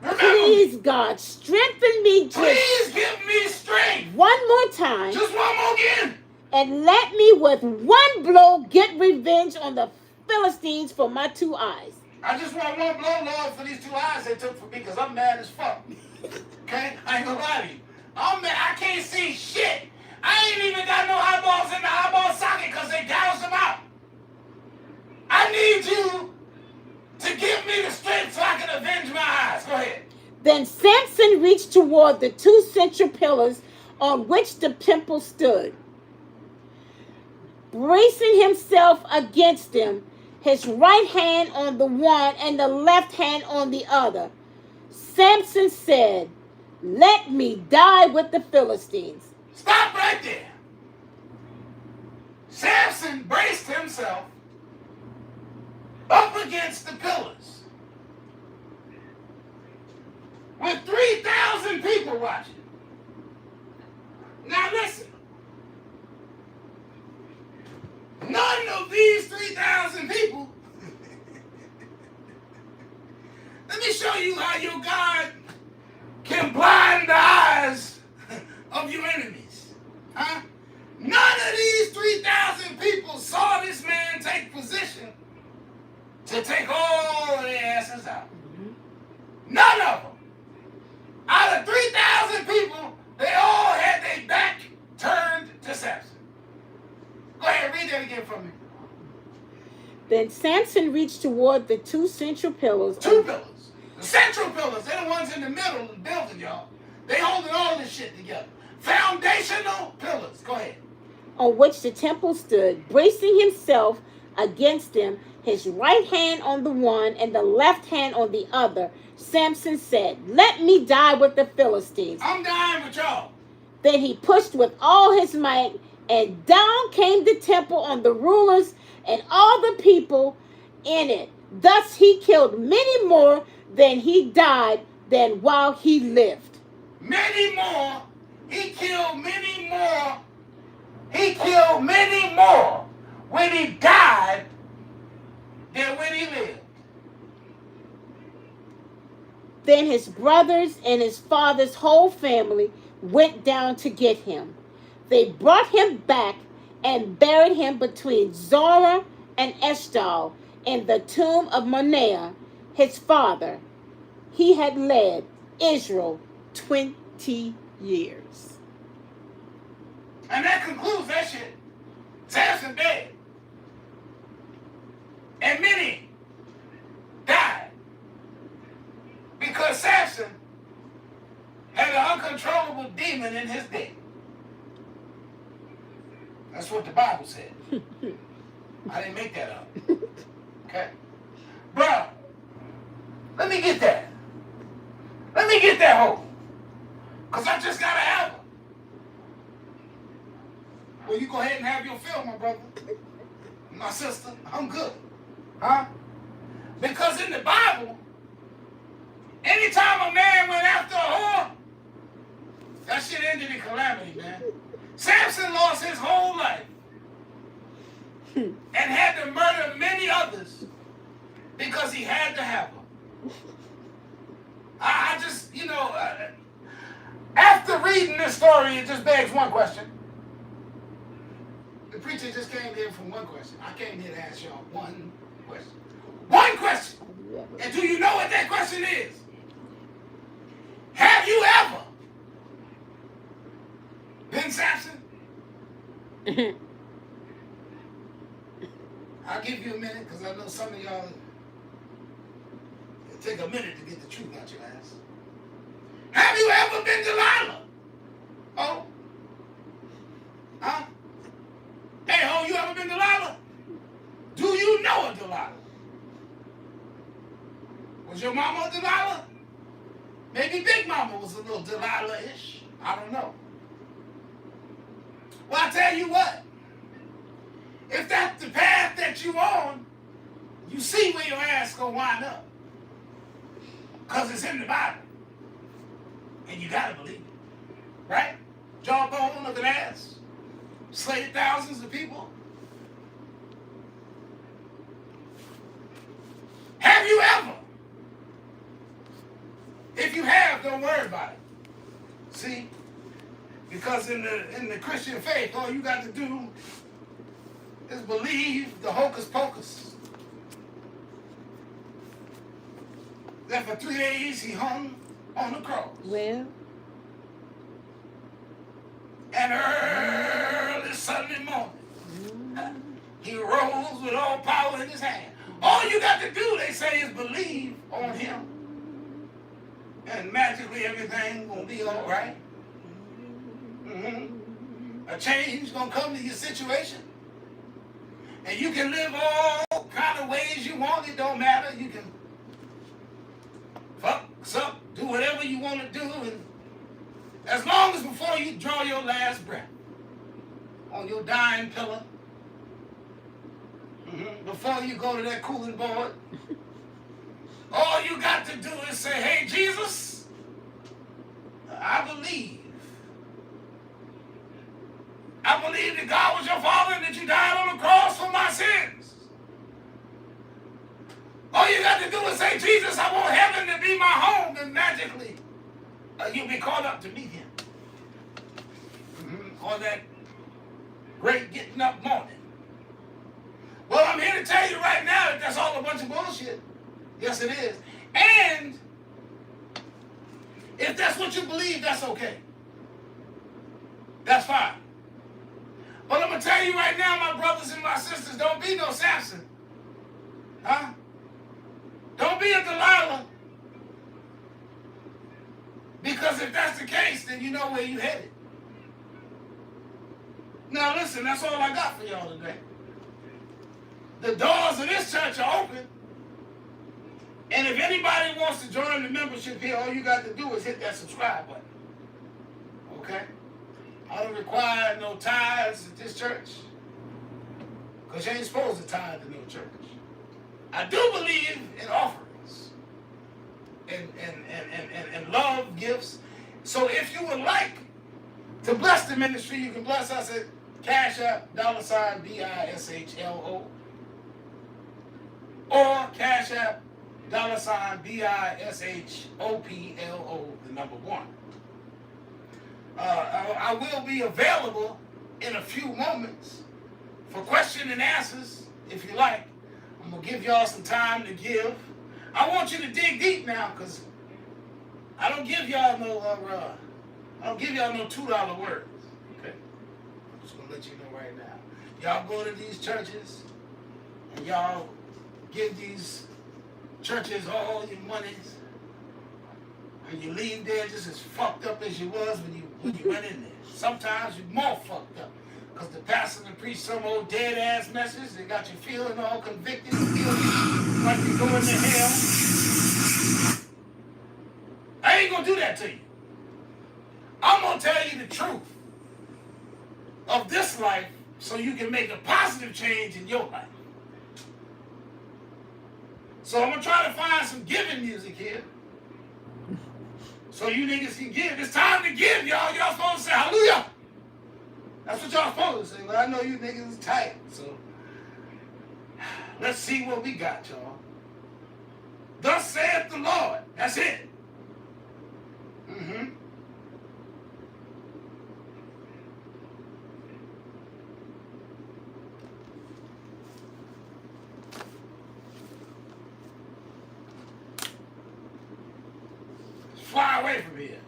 Remember Please, me. God, strengthen me just Please give me strength. one more time. Just one more again. And let me with one blow get revenge on the Philistines for my 2 eyes. I just want one blow, Lord, for these 2 eyes they took from me because I'm mad as fuck. Okay? I ain't gonna lie to you. I'm mad. I can't see shit. I ain't even got no eyeballs in the eyeball socket because they gouged them out. I need you to give me the strength so I can avenge my eyes. Go ahead. Then Samson reached toward the 2 central pillars on which the temple stood. Bracing himself against them, his right hand on the one and the left hand on the other, Samson said, "Let me die with the Philistines." Stop right there. Samson braced himself up against the pillars with 3,000 people watching. Now listen. None of these 3,000 people. Let me show you how your God can blind the eyes of your enemies. Huh? None of these 3,000 people saw this man take position to take all their asses out. None of them. Out of 3,000 people, they all had their back turned to Samson. Go ahead, read that again for Then Samson reached toward the two central pillars. Two pillars. The central pillars, they're the ones in the middle of the building, y'all. They holding all this shit together. Foundational pillars. Go ahead. On which the temple stood, bracing himself against them, his right hand on the one and the left hand on the other. Samson said, "Let me die with the Philistines." I'm dying with y'all. Then he pushed with all his might, and down came the temple on the rulers and all the people in it. Thus he killed many more than he died than while he lived. Many more. He killed many more. He killed many more when he died than when he lived. Then his brothers and his father's whole family went down to get him. They brought him back and buried him between Zorah and Eshtal in the tomb of Manoah, his father. He had led Israel 20 years. And that concludes that shit. Samson dead. And many died. Because Samson had an uncontrollable demon in his dick. That's what the Bible said. I didn't make that up. Okay? Bro, let me get that. Let me get that hoe. Because I just got to have her. Well, you go ahead and have your fill, my brother. My sister, I'm good. Huh? Because in the Bible, anytime a man went after a whore, that shit ended in calamity, man. Samson lost his whole life and had to murder many others because he had to have her. I just, after reading this story, it just begs one question. The preacher just came here from one question. I came here to ask y'all one question. One question! And do you know what that question is? Have you ever been Samson? I'll give you a minute because I know some of y'all it'll take a minute to get the truth out your ass. Have you ever been Delilah? Oh? Huh? Hey, ho, you ever been Delilah? Do you know a Delilah? Was your mama a Delilah? Maybe Big Mama was a little Delilah-ish. I don't know. Well, I tell you what. If that's the path that you on, you see where your ass gonna wind up. Because it's in the Bible. And you gotta believe it. Right? Jawbone of an ass. Slayed thousands of people. Have you ever? If you have, don't worry about it. See? Because in the Christian faith, all you got to do is believe the hocus pocus. That for 3 days he hung on the cross. Well, And early Sunday morning, he rose with all power in his hand. All you got to do, they say, is believe on him. And magically everything gonna be all right. A change gonna come to your situation. And you can live all kind of ways you want. It don't matter. You can fuck, suck, do whatever you want to do. And as long as before you draw your last breath on your dying pillow, before you go to that cooling board, all you got to do is say, "Hey, Jesus, I believe. I believe that God was your father and that you died on the cross for my sins." All you got to do is say, "Jesus, I want heaven to be my home," and magically you'll be called up to meet him. On that great getting up morning. Well, I'm here to tell you right now that that's all a bunch of bullshit. Yes, it is. And if that's what you believe, that's okay. That's fine. But I'm going to tell you right now, my brothers and my sisters, don't be no Samson. Huh? Don't be a Delilah. Because if that's the case, then you know where you headed. Now listen, that's all I got for y'all today. The doors of this church are open. And if anybody wants to join the membership here, all you got to do is hit that subscribe button. Okay? I don't require no tithes at this church. Because you ain't supposed to tithe to no church. I do believe in offerings and love gifts. So if you would like to bless the ministry, you can bless us at Cash App, $bishlo, or Cash App, $bishoplo, the number 1. I will be available in a few moments for question and answers, if you like. I'm going to give y'all some time to give. I want you to dig deep now, because I don't give y'all no $2 words. Okay? I'm just going to let you know right now. Y'all go to these churches and y'all give these churches all your monies, and you leave there just as fucked up as you was when you went in there. Sometimes you're more fucked up, because the pastor and preach some old dead ass message that got you feeling all convicted, feeling like you're going to hell. I ain't gonna do that to you. I'm gonna tell you the truth of this life so you can make a positive change in your life. So I'm gonna try to find some giving music here, so you niggas can give. It's time to give, y'all. Y'all supposed to say hallelujah. That's what y'all supposed to say. But I know you niggas is tight. So let's see what we got, y'all. Thus saith the Lord. That's it. Fly away from here.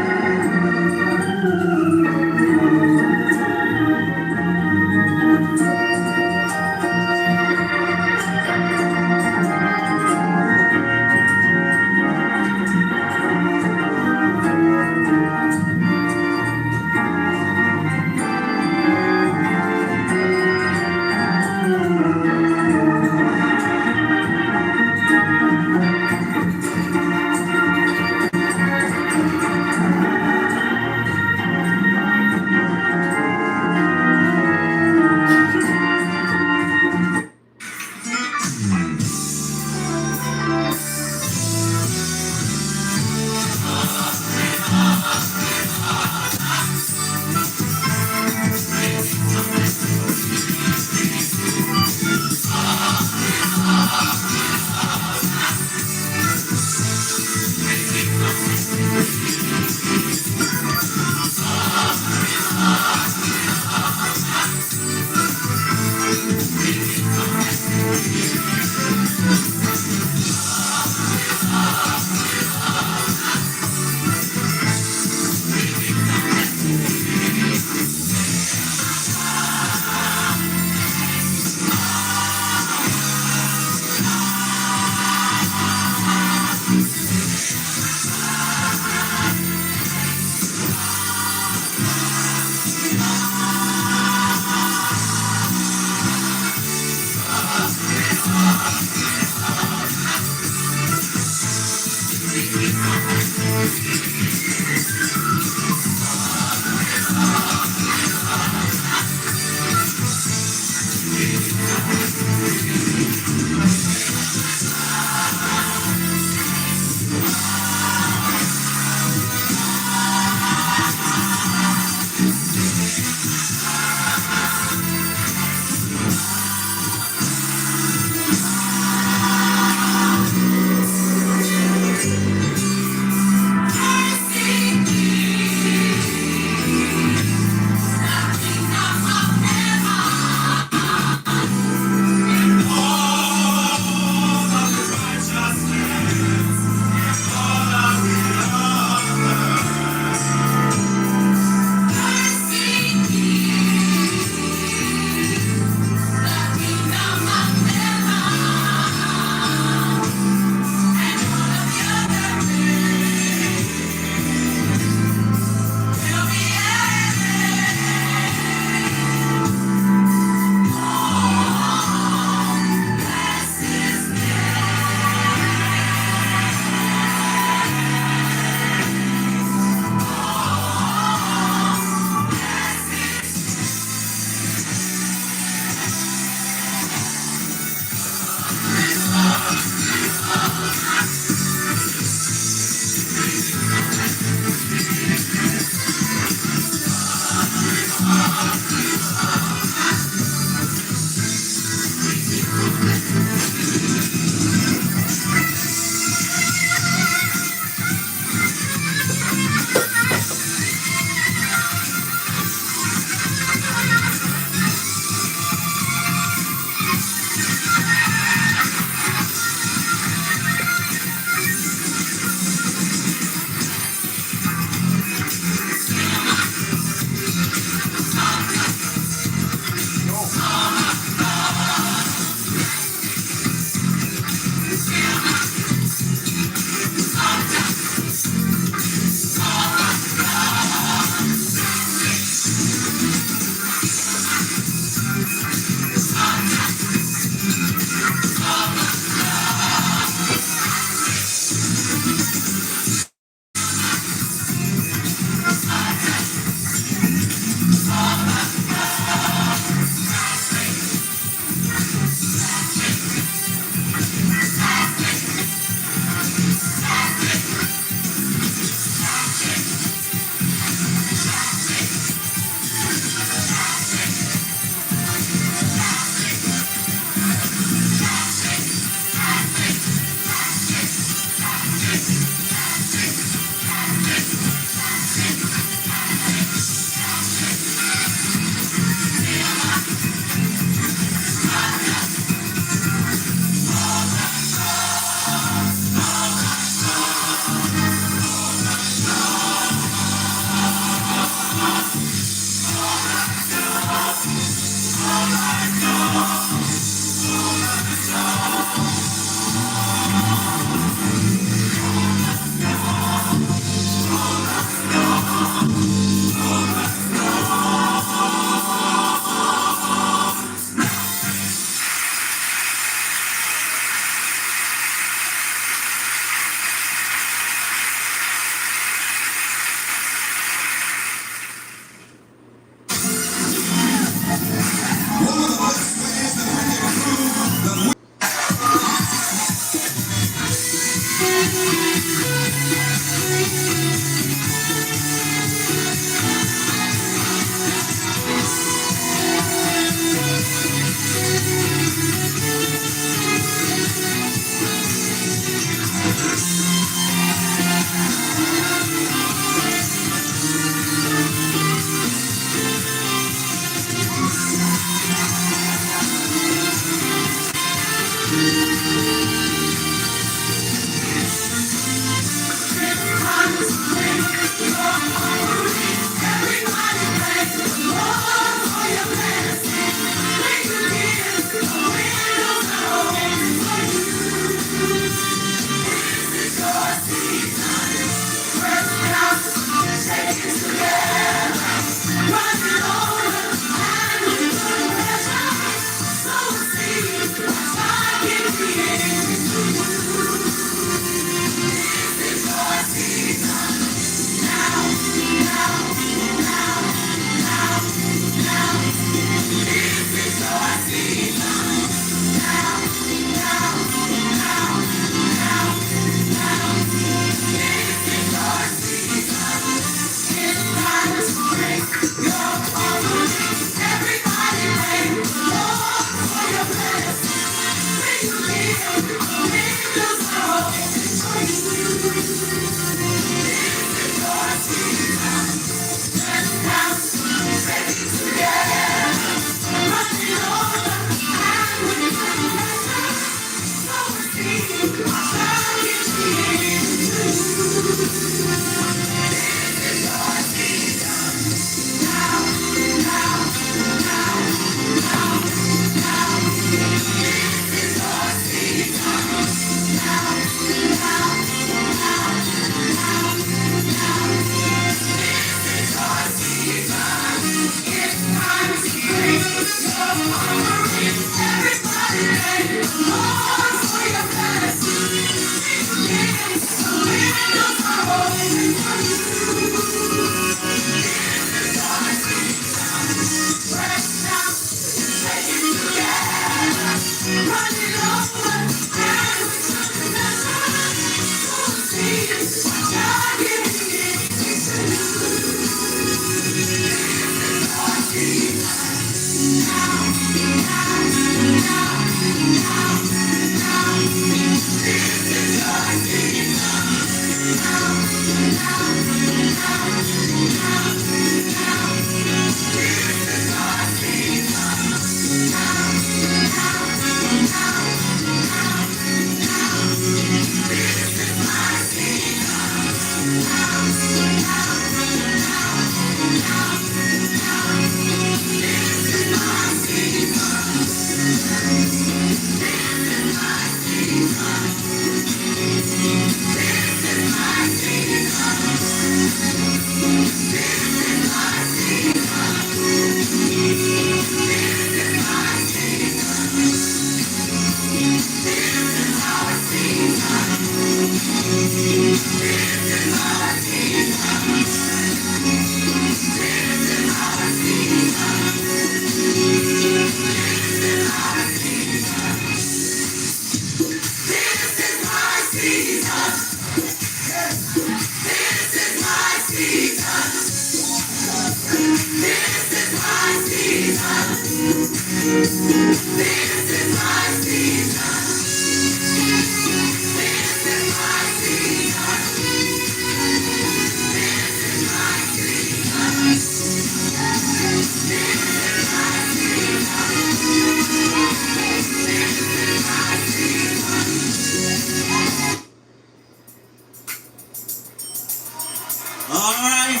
Alright.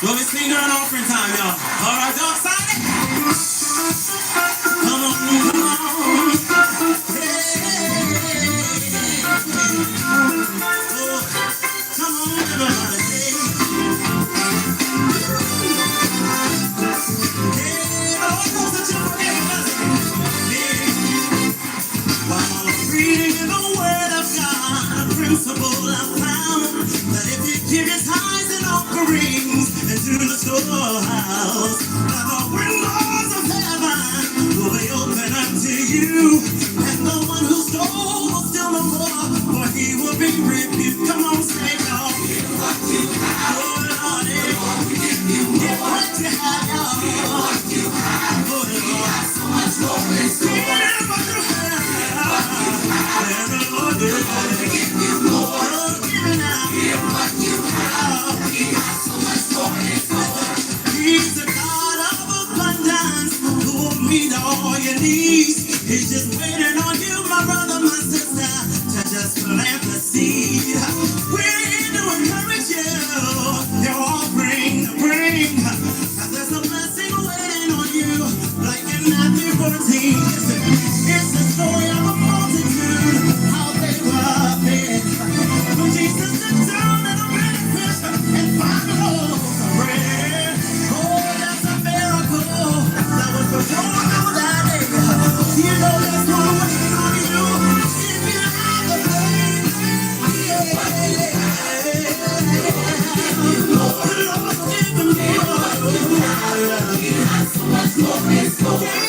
Well, we sing during offering time, y'all. Alright, dog side. Come on, come on. Oh, come on, everybody. While reading in the Word of God, a principle I found that if you give your tithes and offerings into the storehouse, that the windows of heaven will be open unto you, and the one who stole will steal no more, for he will be rebuked. Come on, say y'all. Give what you have. Oh, Lord, give what you have, y'all. Give what you have. Oh, Lord. He has so much more in store. Give what you have. And the Lord will give you more. Oh, give it now. Give what you have. He has so much more in store. He's the God of abundance who will meet all your needs. He's just waiting on you, my brother, my sister, to just plant the seed. We're here to encourage you. Your offering to bring. And there's a blessing waiting on you, like in Matthew 14. Listen, it's the story of a multitude, how they were fed. When Jesus sat down and a many fish and 5 loaves of bread. Oh, that's a miracle that was performed on that day. You know that's one waiting on you. If you have the faith, yeah. Lord, give him more. He has so much more in store.